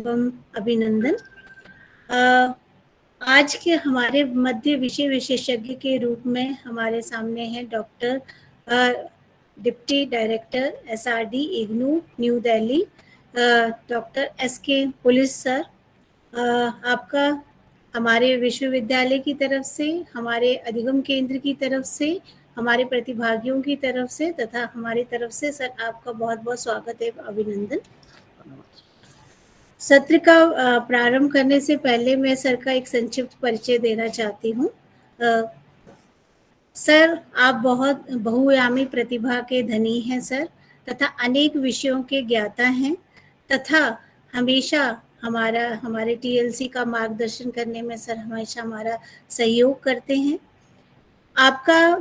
एवं अभिनंदन। अ, आज के हमारे मध्य विषय विशेषज्ञ के रूप में हमारे सामने हैं doctor deputy director SRD IGNOU New Delhi, doctor SK पुलिस सर। आपका हमारे विश्वविद्यालय की तरफ से, हमारे अधिगम केंद्र की तरफ से, हमारे प्रतिभागियों की तरफ से तथा हमारी तरफ से सर आपका बहुत बहुत स्वागत एवं अभिनंदन। सत्र का प्रारंभ करने से पहले मैं सर का एक संक्षिप्त परिचय देना चाहती हूँ। सर आप बहुत बहुआयामी प्रतिभा के धनी हैं सर, तथा अनेक विषयों के ज्ञाता हैं तथा हमेशा हमारे टीएलसी का मार्गदर्शन करने में सर हमेशा हमारा सहयोग करते हैं। आपका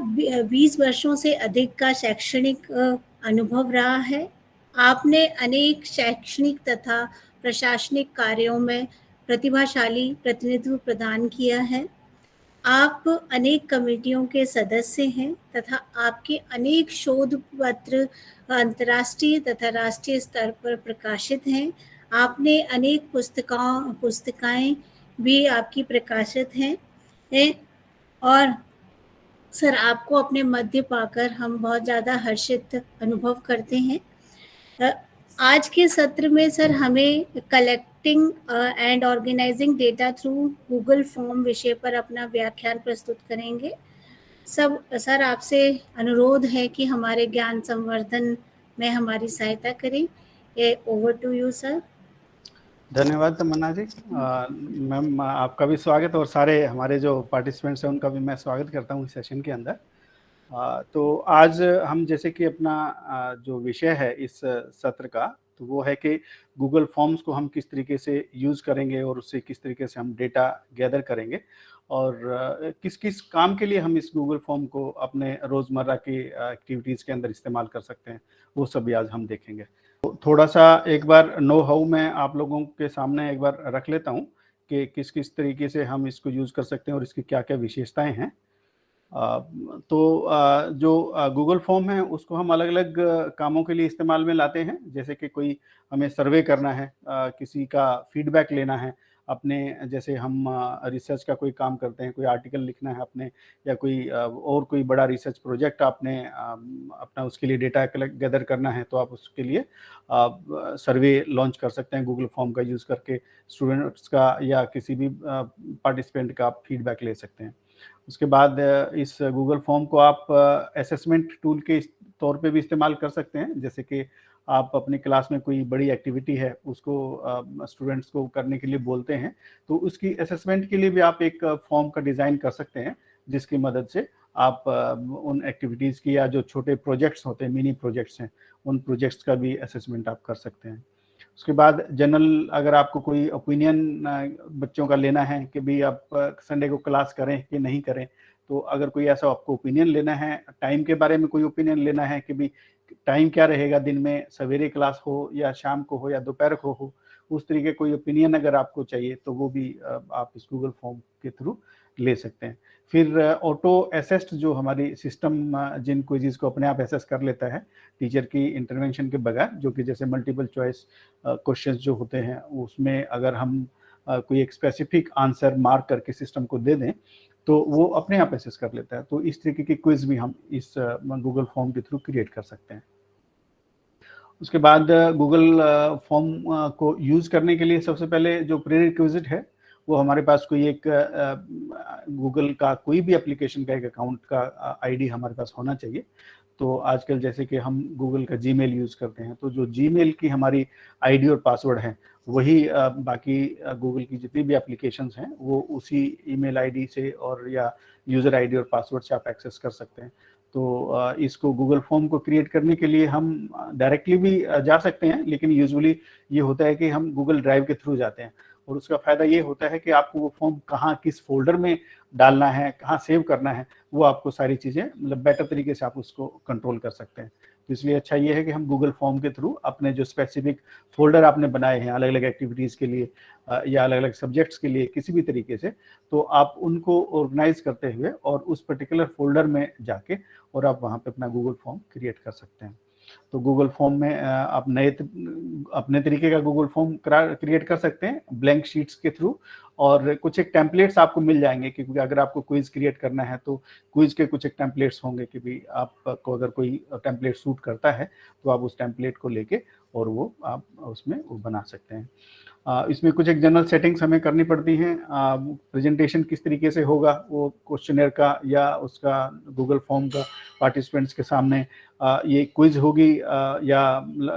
20 वर्षों से अधिक का शैक्षणिक अनुभव रहा है। आपने अनेक शैक्षणिक तथा प्रशासनिक कार्यों में प्रतिभाशाली प्रतिनिधित्व प्रदान किया है। आप अनेक कमेटियों के सदस्य हैं तथा आपके अनेक शोध पत्र अंतर्राष्ट्रीय तथा राष्ट्रीय स्तर पर प्रकाशित हैं। आपने अनेक पुस्तिकाएं भी आपकी प्रकाशित हैं और सर आपको अपने मध्य पाकर हम बहुत ज़्यादा हर्षित अनुभव करते हैं। आज के सत्र में सर हमें collecting and organising data through Google form विषय पर अपना व्याख्यान प्रस्तुत करेंगे। सर आपसे अनुरोध है कि हमारे ज्ञान संवर्धन में हमारी सहायता करें। Over to you sir. धन्यवाद तमन्ना जी। मैम आपका भी स्वागत और सारे हमारे जो पार्टिसिपेंट्स हैं उनका भी मैं स्वागत करता हूँ इस सेशन के अंदर। तो आज हम जैसे कि अपना जो विषय है इस सत्र का, तो वो है कि गूगल फॉर्म्स को हम किस तरीके से यूज़ करेंगे और उससे किस तरीके से हम डेटा गैदर करेंगे और किस किस काम के लिए हम इस गूगल फॉर्म को अपने रोज़मर्रा की एक्टिविटीज़ के अंदर इस्तेमाल कर सकते हैं, वो सभी आज हम देखेंगे। तो थोड़ा सा एक बार नो हाउ मैं आप लोगों के सामने एक बार रख लेता हूँ कि किस किस तरीके से हम इसको यूज़ कर सकते हैं और इसकी क्या क्या विशेषताएँ हैं। तो जो गूगल फॉर्म है उसको हम अलग अलग कामों के लिए इस्तेमाल में लाते हैं, जैसे कि कोई हमें सर्वे करना है, किसी का फीडबैक लेना है अपने, जैसे हम रिसर्च का कोई काम करते हैं, कोई आर्टिकल लिखना है अपने, या कोई और कोई बड़ा रिसर्च प्रोजेक्ट आपने अपना उसके लिए डेटा कलेक्ट गैदर करना है, तो आप उसके लिए सर्वे लॉन्च कर सकते हैं गूगल फॉर्म का यूज़ करके। स्टूडेंट्स का या किसी भी पार्टिसिपेंट का आप फीडबैक ले सकते हैं। उसके बाद इस गूगल फॉर्म को आप असेसमेंट टूल के तौर पे भी इस्तेमाल कर सकते हैं, जैसे कि आप अपनी क्लास में कोई बड़ी एक्टिविटी है उसको स्टूडेंट्स को करने के लिए बोलते हैं, तो उसकी असेसमेंट के लिए भी आप एक फॉर्म का डिज़ाइन कर सकते हैं, जिसकी मदद से आप उन एक्टिविटीज़ की या जो छोटे प्रोजेक्ट्स होते हैं, मिनी प्रोजेक्ट्स हैं, उन प्रोजेक्ट्स का भी असेसमेंट आप कर सकते हैं। उसके बाद जनरल अगर आपको कोई ओपिनियन बच्चों का लेना है कि भाई आप संडे को क्लास करें कि नहीं करें, तो अगर कोई ऐसा आपको ओपिनियन लेना है, टाइम के बारे में कोई ओपिनियन लेना है कि भाई टाइम क्या रहेगा, दिन में सवेरे क्लास हो या शाम को हो या दोपहर को हो, उस तरीके कोई ओपिनियन अगर आपको चाहिए तो वो भी आप इस गूगल फॉर्म के थ्रू ले सकते हैं। फिर ऑटो असेस्ट जो हमारी सिस्टम जिन क्विज़ को अपने आप असेस कर लेता है टीचर की इंटरवेंशन के बगैर, जो कि जैसे मल्टीपल चॉइस क्वेश्चंस जो होते हैं उसमें अगर हम कोई एक स्पेसिफिक आंसर मार्क करके सिस्टम को दे दें तो वो अपने आप असेस कर लेता है। तो इस तरीके की क्विज भी हम इस गूगल फॉर्म के थ्रू क्रिएट कर सकते हैं। उसके बाद गूगल फॉर्म को यूज़ करने के लिए सबसे पहले जो प्रीरिक्विजिट है वो हमारे पास कोई एक गूगल का कोई भी एप्लीकेशन का एक अकाउंट का आईडी हमारे पास होना चाहिए। तो आजकल जैसे कि हम गूगल का जीमेल यूज़ करते हैं, तो जो जीमेल की हमारी आईडी और पासवर्ड है वही बाकी गूगल की जितनी भी एप्लीकेशंस हैं वो उसी ईमेल आईडी से और या यूज़र आईडी और पासवर्ड से आप एक्सेस कर सकते हैं। तो इसको गूगल फॉर्म को क्रिएट करने के लिए हम डायरेक्टली भी जा सकते हैं, लेकिन यूजुअली ये होता है कि हम गूगल ड्राइव के थ्रू जाते हैं और उसका फ़ायदा ये होता है कि आपको वो फॉर्म कहाँ किस फोल्डर में डालना है, कहाँ सेव करना है, वो आपको सारी चीज़ें मतलब बेटर तरीके से आप उसको कंट्रोल कर सकते हैं। तो इसलिए अच्छा ये है कि हम गूगल फॉर्म के थ्रू अपने जो स्पेसिफिक फोल्डर आपने बनाए हैं अलग अलग एक्टिविटीज़ के लिए या अलग अलग सब्जेक्ट्स के लिए किसी भी तरीके से, तो आप उनको ऑर्गेनाइज करते हुए और उस पर्टिकुलर फोल्डर में जाके और आप वहाँ पे अपना गूगल फॉर्म क्रिएट कर सकते हैं। तो गूगल फॉर्म में आप अपने तरीके का गूगल फॉर्म क्रिएट कर सकते हैं ब्लैंक शीट्स के थ्रू, और कुछ एक टेम्पलेट्स आपको मिल जाएंगे, क्योंकि अगर आपको क्विज क्रिएट करना है तो क्विज के कुछ एक टेम्पलेट्स होंगे कि भी आपको अगर कोई टेम्पलेट सूट करता है तो आप उस टेम्पलेट को लेके और वो आप उसमें वो बना सकते हैं। इसमें कुछ एक जनरल सेटिंग्स हमें करनी पड़ती हैं। प्रेजेंटेशन किस तरीके से होगा, वो क्वेश्चनर का या उसका गूगल फॉर्म का पार्टिसिपेंट्स के सामने, ये क्विज होगी या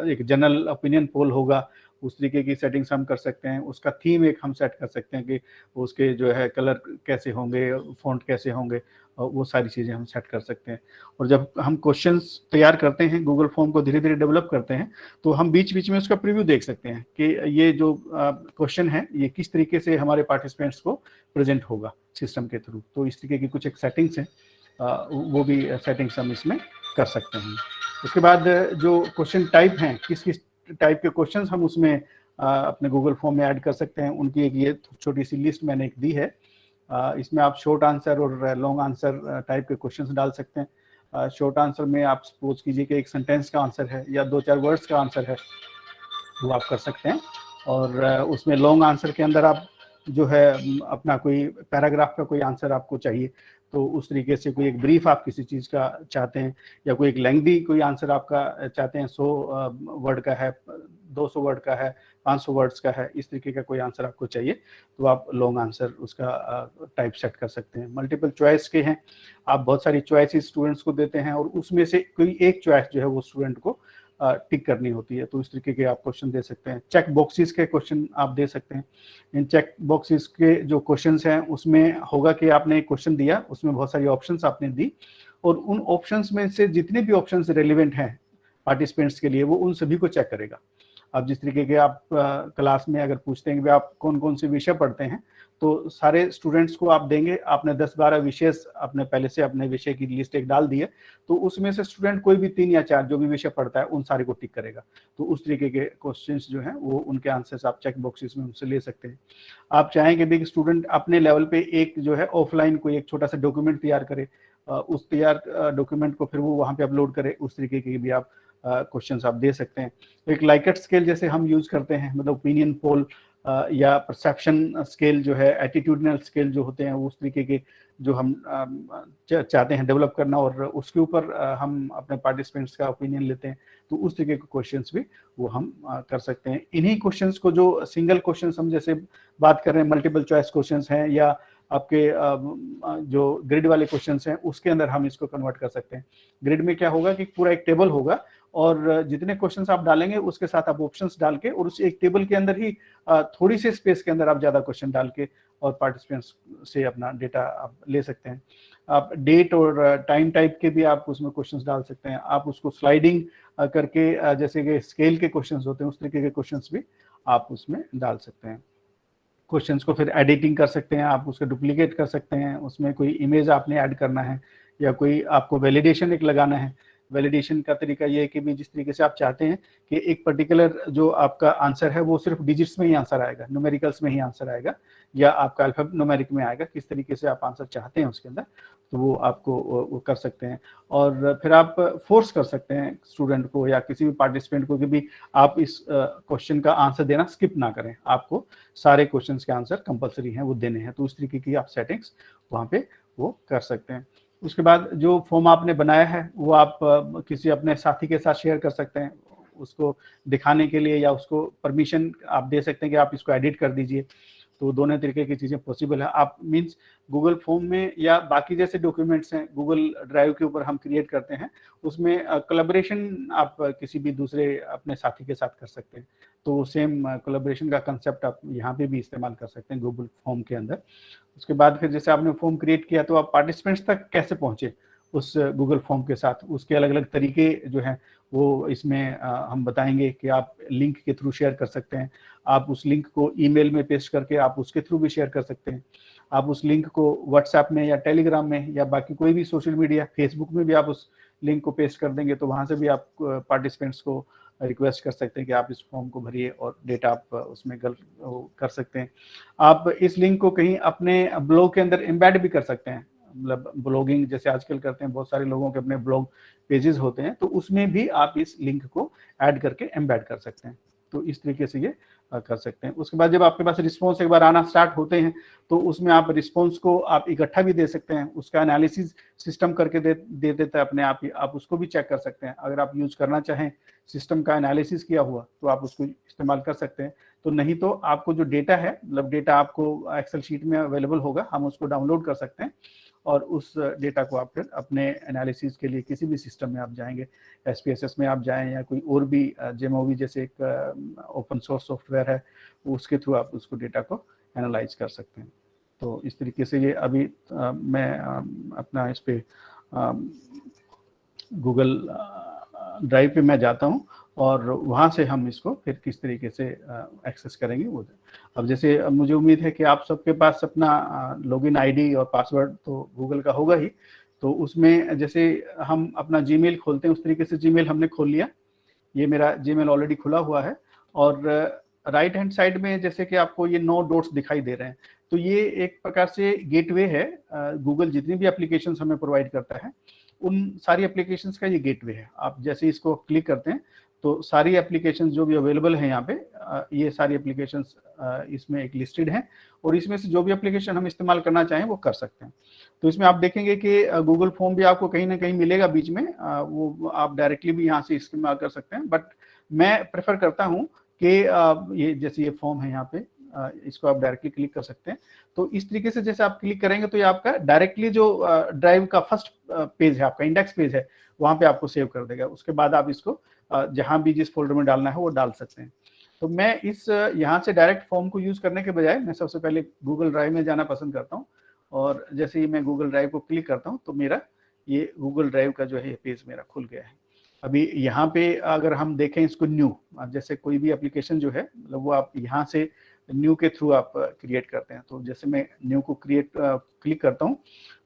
एक जनरल ओपिनियन पोल होगा, उस तरीके की सेटिंग्स हम कर सकते हैं। उसका थीम एक हम सेट कर सकते हैं कि उसके जो है कलर कैसे होंगे, फॉन्ट कैसे होंगे, वो सारी चीज़ें हम सेट कर सकते हैं। और जब हम क्वेश्चंस तैयार करते हैं, गूगल फॉर्म को धीरे धीरे डेवलप करते हैं, तो हम बीच बीच में उसका प्रीव्यू देख सकते हैं कि ये जो क्वेश्चन है ये किस तरीके से हमारे पार्टिसिपेंट्स को प्रेजेंट होगा सिस्टम के थ्रू। तो इस तरीके की कुछ एक सेटिंग्स हैं, वो भी सेटिंग्स हम इसमें कर सकते हैं। उसके बाद जो क्वेश्चन टाइप हैं, किस किस टाइप के क्वेश्चंस हम उसमें अपने गूगल फॉर्म में ऐड कर सकते हैं, उनकी एक ये छोटी सी लिस्ट मैंने एक दी है। इसमें आप शॉर्ट आंसर और लॉन्ग आंसर टाइप के क्वेश्चंस डाल सकते हैं। शॉर्ट आंसर में आप सपोज कीजिए कि एक सेंटेंस का आंसर है या 2-4 वर्ड्स का आंसर है, वो आप कर सकते हैं। और उसमें लॉन्ग आंसर के अंदर आप जो है अपना कोई पैराग्राफ का कोई आंसर आपको चाहिए, तो उस तरीके से कोई एक ब्रीफ आप किसी चीज़ का चाहते हैं, या कोई एक लेंथी कोई आंसर आपका चाहते हैं, 100 वर्ड का है, 200 वर्ड का है, 500 वर्ड्स का है, इस तरीके का कोई आंसर आपको चाहिए, तो आप लॉन्ग आंसर उसका टाइप सेट कर सकते हैं। मल्टीपल चॉइस के हैं, आप बहुत सारी चॉइसेस स्टूडेंट्स को देते हैं और उसमें से कोई एक चॉइस जो है वो स्टूडेंट को टिक करनी होती है, तो इस तरीके के आप क्वेश्चन दे सकते हैं। चेक बॉक्सेस के क्वेश्चन आप दे सकते हैं। इन चेक बॉक्सेस के जो क्वेश्चंस हैं उसमें होगा कि आपने एक क्वेश्चन दिया, उसमें बहुत सारी ऑप्शंस आपने दी, और उन ऑप्शंस में से जितने भी ऑप्शंस रेलिवेंट हैं पार्टिसिपेंट्स के लिए, वो उन सभी को चेक करेगा। अब जिस तरीके के आप क्लास में अगर पूछते हैं कि आप कौन कौन से विषय पढ़ते हैं, तो सारे स्टूडेंट्स को आप देंगे, आपने 10-12 विषय अपने पहले से अपने विषय की लिस्ट एक डाल दी है, तो उसमें से स्टूडेंट कोई भी 3 या 4 जो भी विषय पढ़ता है उन सारे को टिक करेगा। तो उस तरीके के क्वेश्चंस जो हैं वो उनके आंसर्स आप चेक बॉक्सेस में उनसे ले सकते हैं। आप चाहेंगे भी कि स्टूडेंट अपने लेवल पे एक जो है ऑफलाइन कोई एक छोटा सा डॉक्यूमेंट तैयार करे, उस तैयार डॉक्यूमेंट को फिर वो वहाँ पे अपलोड करे, उस तरीके के भी आप क्वेश्चंस आप दे सकते हैं। एक लाइकेट स्केल जैसे हम यूज करते हैं, मतलब ओपिनियन पोल या परसेप्शन स्केल जो है, एटीट्यूडनल स्केल जो होते हैं, उस तरीके के जो हम चाहते हैं डेवलप करना, और उसके ऊपर हम अपने पार्टिसिपेंट्स का ओपिनियन लेते हैं, तो उस तरीके के क्वेश्चंस भी वो हम कर सकते हैं। इन्हीं क्वेश्चंस को जो सिंगल क्वेश्चंस हम जैसे बात कर रहे हैं, मल्टीपल चॉइस क्वेश्चंस हैं या आपके जो ग्रिड वाले क्वेश्चंस हैं, उसके अंदर हम इसको कन्वर्ट कर सकते हैं। ग्रिड में क्या होगा कि पूरा एक टेबल होगा, और जितने क्वेश्चंस आप डालेंगे उसके साथ आप ऑप्शंस डाल के, और उस एक टेबल के अंदर ही थोड़ी सी स्पेस के अंदर आप ज़्यादा क्वेश्चन डाल के और पार्टिसिपेंट्स से अपना डेटा आप ले सकते हैं। आप डेट और टाइम टाइप के भी आप उसमें क्वेश्चंस डाल सकते हैं। आप उसको स्लाइडिंग करके जैसे कि स्केल के क्वेश्चंस होते हैं, उस तरीके के क्वेश्चंस भी आप उसमें डाल सकते हैं। क्वेश्चंस को फिर एडिटिंग कर सकते हैं, आप उसको डुप्लीकेट कर सकते हैं, उसमें कोई इमेज आपने ऐड करना है या कोई आपको वैलिडेशन एक लगाना है। वैलिडेशन का तरीका ये है कि भी जिस तरीके से आप चाहते हैं कि एक पर्टिकुलर जो आपका आंसर है वो सिर्फ डिजिट्स में ही आंसर आएगा, न्यूमेरिकल्स में ही आंसर आएगा, या आपका अल्फाबेट न्यूमेरिक में आएगा, किस तरीके से आप आंसर चाहते हैं उसके अंदर, तो वो आपको वो कर सकते हैं। और फिर आप फोर्स कर सकते हैं स्टूडेंट को या किसी भी पार्टिसिपेंट को कि भी आप इस क्वेश्चन का आंसर देना स्किप ना करें, आपको सारे क्वेश्चन के आंसर कंपलसरी हैं वो देने हैं। तो उस तरीके की आप सेटिंग्स वहाँ पे वो कर सकते हैं। उसके बाद जो फॉर्म आपने बनाया है वो आप किसी अपने साथी के साथ शेयर कर सकते हैं, उसको दिखाने के लिए, या उसको परमिशन आप दे सकते हैं कि आप इसको एडिट कर दीजिए। तो दोनों तरीके की चीज़ें पॉसिबल है। आप मीन्स गूगल फॉर्म में या बाकी जैसे डॉक्यूमेंट्स हैं गूगल ड्राइव के ऊपर हम क्रिएट करते हैं, उसमें कोलैबोरेशन आप किसी भी दूसरे अपने साथी के साथ कर सकते हैं। तो सेम कोलैबोरेशन का कंसेप्ट आप यहाँ पे भी इस्तेमाल कर सकते हैं गूगल फॉर्म के अंदर। उसके बाद फिर जैसे आपने फॉर्म क्रिएट किया, तो आप पार्टिसिपेंट्स तक कैसे पहुँचे उस गूगल फॉर्म के साथ, उसके अलग अलग तरीके जो हैं वो इसमें हम बताएंगे कि आप लिंक के थ्रू शेयर कर सकते हैं। आप उस लिंक को ईमेल में पेस्ट करके आप उसके थ्रू भी शेयर कर सकते हैं। आप उस लिंक को व्हाट्सएप में या टेलीग्राम में या बाकी कोई भी सोशल मीडिया, फेसबुक में भी आप उस लिंक को पेस्ट कर देंगे, तो वहाँ से भी आप पार्टिसिपेंट्स को रिक्वेस्ट कर सकते हैं कि आप इस फॉर्म को भरिए और डेटा आप उसमें कर सकते हैं। आप इस लिंक को कहीं अपने ब्लॉग के अंदर एम्बेड भी कर सकते हैं। मतलब ब्लॉगिंग जैसे आजकल करते हैं, बहुत सारे लोगों के अपने ब्लॉग पेजेस होते हैं, तो उसमें भी आप इस लिंक को ऐड करके एम्बेड कर सकते हैं। तो इस तरीके से ये कर सकते हैं। उसके बाद जब आपके पास रिस्पॉन्स एक बार आना स्टार्ट होते हैं तो उसमें आप रिस्पॉन्स को आप इकट्ठा भी दे सकते हैं, उसका एनालिसिस सिस्टम करके दे देता है अपने आप ही, आप उसको भी चेक कर सकते हैं। अगर आप यूज करना चाहें सिस्टम का एनालिसिस किया हुआ तो आप उसको इस्तेमाल कर सकते हैं। तो नहीं तो आपको जो डेटा है, मतलब डेटा आपको एक्सेल शीट में अवेलेबल होगा, हम उसको डाउनलोड कर सकते हैं और उस डेटा को आप फिर अपने एनालिसिस के लिए किसी भी सिस्टम में आप जाएंगे, SPSS में आप जाएं या कोई और भी जेमोवी जैसे एक ओपन सोर्स सॉफ्टवेयर है, उसके थ्रू आप उसको डेटा को एनालाइज कर सकते हैं। तो इस तरीके से ये अभी मैं अपना इस पे गूगल ड्राइव पे मैं जाता हूँ और वहाँ से हम इसको फिर किस तरीके से एक्सेस करेंगे वो। अब जैसे मुझे उम्मीद है कि आप सबके पास अपना लॉगिन आईडी और पासवर्ड तो गूगल का होगा ही, तो उसमें जैसे हम अपना जीमेल खोलते हैं उस तरीके से जीमेल हमने खोल लिया। ये मेरा जीमेल ऑलरेडी खुला हुआ है और राइट हैंड साइड में जैसे कि आपको ये 9 डॉट्स दिखाई दे रहे हैं, तो ये एक प्रकार से गेटवे है। गूगल जितनी भी एप्लीकेशंस हमें प्रोवाइड करता है उन सारी एप्लीकेशंस का ये गेटवे है। आप जैसे इसको क्लिक करते हैं तो सारी एप्लीकेशंस जो भी अवेलेबल हैं यहाँ पे, ये सारी एप्लीकेशंस इसमें एक लिस्टेड हैं और इसमें से जो भी एप्लीकेशन हम इस्तेमाल करना चाहें वो कर सकते हैं। तो इसमें आप देखेंगे कि गूगल फॉर्म भी आपको कहीं ना कहीं मिलेगा बीच में, वो आप डायरेक्टली भी यहाँ से इस्तेमाल कर सकते हैं, बट मैं प्रेफर करता हूँ कि ये जैसे ये फॉर्म है यहाँ पे, इसको आप डायरेक्टली क्लिक कर सकते हैं। तो इस तरीके से जैसे आप क्लिक करेंगे तो ये आपका डायरेक्टली जो ड्राइव का फर्स्ट पेज है, आपका इंडेक्स पेज है, वहां पे आपको सेव कर देगा। उसके बाद आप इसको जहां भी जिस फोल्डर में डालना है वो डाल सकते हैं। तो मैं इस यहाँ से डायरेक्ट फॉर्म को यूज करने के बजाय मैं सबसे पहले गूगल ड्राइव में जाना पसंद करता हूँ और जैसे ही मैं गूगल ड्राइव को क्लिक करता हूँ तो मेरा ये गूगल ड्राइव का जो है पेज मेरा खुल गया है। अभी यहाँ पे अगर हम देखें इसको न्यू, जैसे कोई भी एप्लीकेशन जो है मतलब वो आप यहाँ से न्यू के थ्रू आप क्रिएट करते हैं। तो जैसे मैं न्यू को क्लिक करता हूँ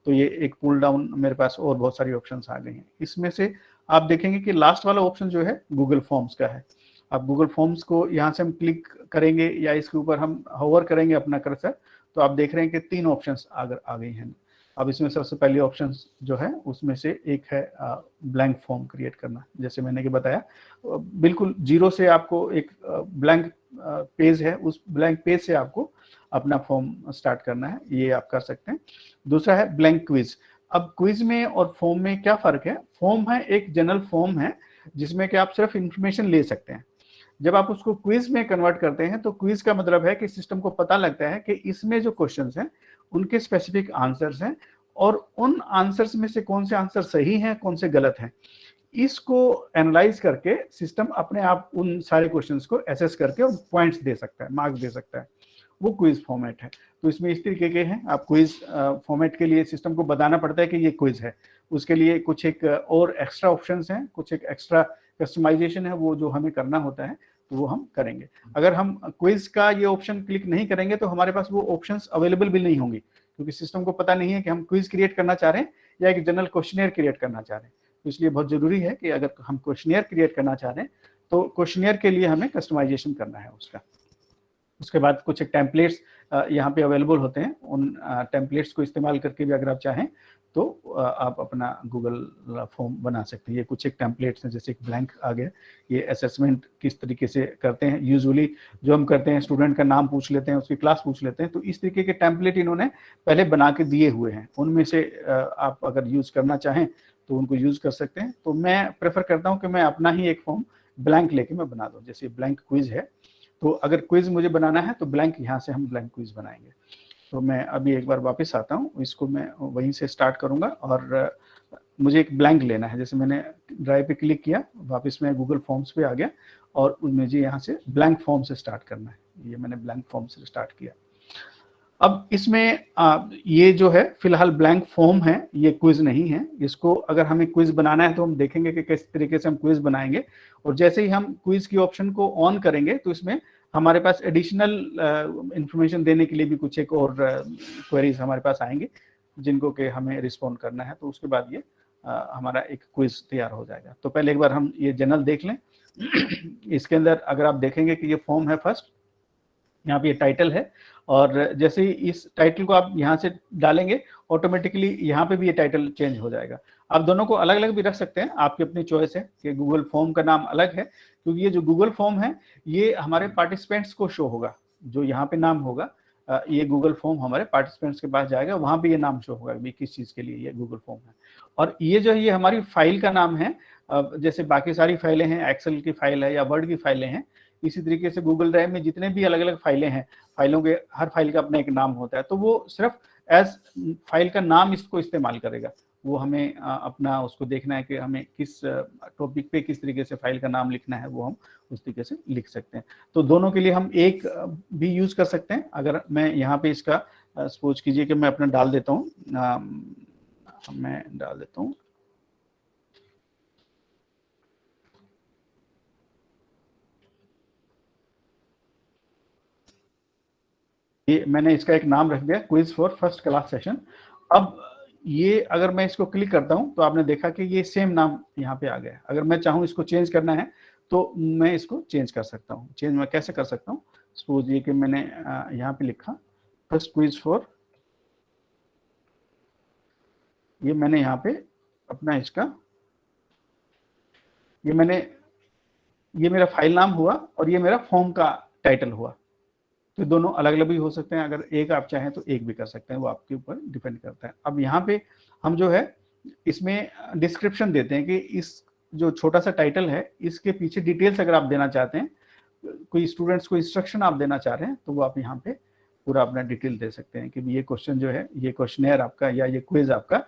तो ये एक पुल डाउन मेरे पास और बहुत सारी ऑप्शंस आ गई हैं। इसमें से आप देखेंगे कि लास्ट वाला ऑप्शन जो है गूगल फॉर्म्स का है। अब गूगल फॉर्म्स को यहाँ से हम क्लिक करेंगे या इसके ऊपर हम होवर करेंगे अपना कर्सर, तो आप देख रहे हैं कि 3 ऑप्शंस आ गई हैं। अब इसमें सबसे पहले ऑप्शन जो है उसमें से एक है ब्लैंक फॉर्म क्रिएट करना। जैसे मैंने कि बताया बिल्कुल जीरो से आपको एक ब्लैंक पेज है, उस ब्लैंक पेज से आपको अपना फॉर्म स्टार्ट करना है, ये आप कर सकते हैं। दूसरा है ब्लैंक क्विज। अब क्विज में और फॉर्म में क्या फर्क है? फॉर्म है एक जनरल फॉर्म है जिसमें कि आप सिर्फ इंफॉर्मेशन ले सकते हैं। जब आप उसको क्विज में कन्वर्ट करते हैं तो क्विज का मतलब है कि सिस्टम को पता लगता है कि इसमें जो क्वेश्चंस हैं उनके स्पेसिफिक आंसर्स हैं और उन आंसर्स में से कौन से आंसर सही हैं कौन से गलत हैं, इसको एनालाइज करके सिस्टम अपने आप उन सारे क्वेश्चंस को एसेस करके और पॉइंट्स दे सकता है, मार्क्स दे सकता है। वो क्विज फॉर्मेट है। तो इसमें इस तरीके के हैं। आप क्विज फॉर्मेट के लिए सिस्टम को बताना पड़ता है कि ये क्विज है, उसके लिए कुछ एक और एक्स्ट्रा ऑप्शंस हैं, कुछ एक एक्स्ट्रा कस्टमाइजेशन है वो जो हमें करना होता है, तो वो हम करेंगे। अगर हम क्विज का ये ऑप्शन क्लिक नहीं करेंगे तो हमारे पास वो ऑप्शंस अवेलेबल भी नहीं होंगी, क्योंकि सिस्टम को पता नहीं है कि हम क्विज क्रिएट करना चाह रहे हैं या एक जनरल क्वेश्चनियर क्रिएट करना चाह रहे हैं। तो इसलिए बहुत जरूरी है कि अगर हम क्वेश्चनियर क्रिएट करना चाह रहे हैं तो क्वेश्चनियर के लिए हमें कस्टमाइजेशन करना है उसका। उसके बाद कुछ एक टेम्पलेट्स यहाँ पे अवेलेबल होते हैं, उन टेम्पलेट्स को इस्तेमाल करके भी अगर आप चाहें तो आप अपना गूगल फॉर्म बना सकते हैं। ये कुछ एक टेम्पलेट्स हैं, जैसे एक ब्लैंक आ गया, ये असेसमेंट किस तरीके से करते हैं। यूजुअली जो हम करते हैं स्टूडेंट का नाम पूछ लेते हैं, उसकी क्लास पूछ लेते हैं, तो इस तरीके के टेम्पलेट इन्होंने पहले बना के दिए हुए हैं। उनमें से आप अगर यूज करना चाहें तो उनको यूज कर सकते हैं। तो मैं प्रेफर करता हूँ कि मैं अपना ही एक फॉर्म ब्लैंक लेके मैं बना दूँ। जैसे ब्लैंक क्विज है, तो अगर क्विज मुझे बनाना है तो ब्लैंक यहाँ से हम ब्लैंक क्विज बनाएंगे। तो मैं अभी एक बार वापस आता हूँ, इसको मैं वहीं से स्टार्ट करूँगा और मुझे एक ब्लैंक लेना है। जैसे मैंने ड्राइव पे क्लिक किया, वापस मैं गूगल फॉर्म्स पे आ गया और मुझे यहाँ से ब्लैंक फॉर्म से स्टार्ट करना है। ये मैंने ब्लैंक फॉर्म से स्टार्ट किया। अब इसमें ये जो है फिलहाल ब्लैंक फॉर्म है, ये क्विज नहीं है। इसको अगर हमें क्विज बनाना है तो हम देखेंगे कि किस तरीके से हम क्विज बनाएंगे। और जैसे ही हम क्विज की ऑप्शन को ऑन करेंगे तो इसमें हमारे पास एडिशनल इंफॉर्मेशन देने के लिए भी कुछ एक और क्वेरीज हमारे पास आएंगे जिनको कि हमें रिस्पॉन्ड करना है। तो उसके बाद ये हमारा एक क्विज तैयार हो जाएगा। तो पहले एक बार हम ये जनरल देख लें। इसके अंदर अगर आप देखेंगे कि ये फॉर्म है फर्स्ट, यहाँ पे ये टाइटल है, और जैसे ही इस टाइटल को आप यहाँ से डालेंगे ऑटोमेटिकली यहाँ पे भी ये टाइटल चेंज हो जाएगा। आप दोनों को अलग अलग भी रख सकते हैं, आपकी अपनी चॉइस है कि गूगल फॉर्म का नाम अलग है, क्योंकि ये जो गूगल फॉर्म है ये हमारे पार्टिसिपेंट्स को शो होगा। जो यहाँ पे नाम होगा ये गूगल फॉर्म हमारे पार्टिसिपेंट्स के पास जाएगा, वहां पे ये नाम शो होगा कि किस चीज के लिए ये गूगल फॉर्म है। और ये जो है ये हमारी फाइल का नाम है। जैसे बाकी सारी फाइलें हैं, एक्सेल की फाइल है या वर्ड की फाइलें हैं, इसी तरीके से गूगल ड्राइव में जितने भी अलग अलग फाइलें हैं, फाइलों के हर फाइल का अपना एक नाम होता है, तो वो सिर्फ एज फाइल का नाम इसको इस्तेमाल करेगा। वो हमें अपना उसको देखना है कि हमें किस टॉपिक पे किस तरीके से फाइल का नाम लिखना है, वो हम उस तरीके से लिख सकते हैं। तो दोनों के लिए हम एक भी यूज कर सकते हैं। अगर मैं यहाँ पे इसका सपोज कीजिए कि मैं अपना डाल देता हूँ, मैं डाल देता हूँ ये, मैंने इसका एक नाम रख दिया quiz for first class session. अब ये अगर मैं इसको क्लिक करता हूं तो आपने देखा कि ये सेम नाम यहाँ पे आ गया। अगर मैं चाहूँ इसको चेंज करना है तो मैं इसको चेंज कर सकता हूँ। चेंज मैं कैसे कर सकता हूँ, सपोज ये कि मैंने यहाँ पे लिखा फर्स्ट क्विज फॉर, ये मैंने यहाँ पे अपना इसका ये मेरा फाइल नाम हुआ और ये मेरा फॉर्म का टाइटल हुआ। तो दोनों अलग अलग भी हो सकते हैं, अगर एक आप चाहें तो एक भी कर सकते हैं, वो आपके ऊपर डिपेंड करता है। अब यहाँ पे हम जो है इसमें डिस्क्रिप्शन देते हैं कि इस जो छोटा सा टाइटल है इसके पीछे डिटेल्स अगर आप देना चाहते हैं, कोई स्टूडेंट्स को इंस्ट्रक्शन आप देना चाह रहे हैं, तो वो आप यहाँ पे पूरा अपना डिटेल दे सकते हैं कि ये क्वेश्चन जो है, ये क्वेश्चनेयर आपका या ये क्विज आपका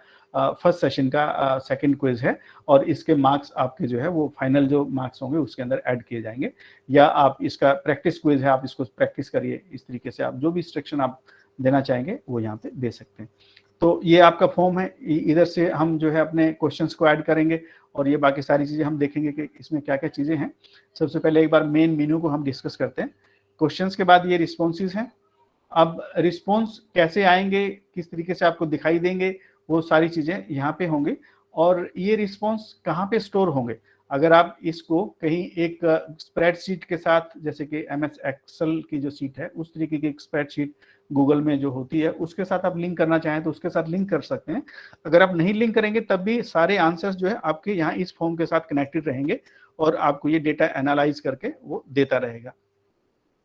फर्स्ट सेशन का सेकंड क्विज है, और इसके मार्क्स आपके जो है वो फाइनल जो मार्क्स होंगे उसके अंदर ऐड किए जाएंगे। या आप इसका प्रैक्टिस क्विज है, आप इसको प्रैक्टिस करिए, इस तरीके से आप जो भी इंस्ट्रक्शन आप देना चाहेंगे वो यहाँ पे दे सकते हैं। तो ये आपका फॉर्म है, इधर से हम जो है अपने क्वेश्चंस को ऐड करेंगे और ये बाकी सारी चीज़ें हम देखेंगे कि इसमें क्या क्या चीज़ें हैं। सबसे पहले एक बार मेन मेन्यू को हम डिस्कस करते हैं। क्वेश्चंस के बाद ये रिस्पॉन्सेज हैं। अब रिस्पॉन्स कैसे आएंगे, किस तरीके से आपको दिखाई देंगे, वो सारी चीज़ें यहाँ पे होंगी। और ये रिस्पॉन्स कहाँ पे स्टोर होंगे, अगर आप इसको कहीं एक स्प्रेडशीट के साथ, जैसे कि MS एक्सेल की जो सीट है उस तरीके की एक स्प्रेडशीट गूगल में जो होती है उसके साथ आप लिंक करना चाहें तो उसके साथ लिंक कर सकते हैं। अगर आप नहीं लिंक करेंगे तब भी सारे आंसर्स जो है आपके यहाँ इस फॉर्म के साथ कनेक्टेड रहेंगे और आपको ये डेटा एनालाइज करके वो देता रहेगा।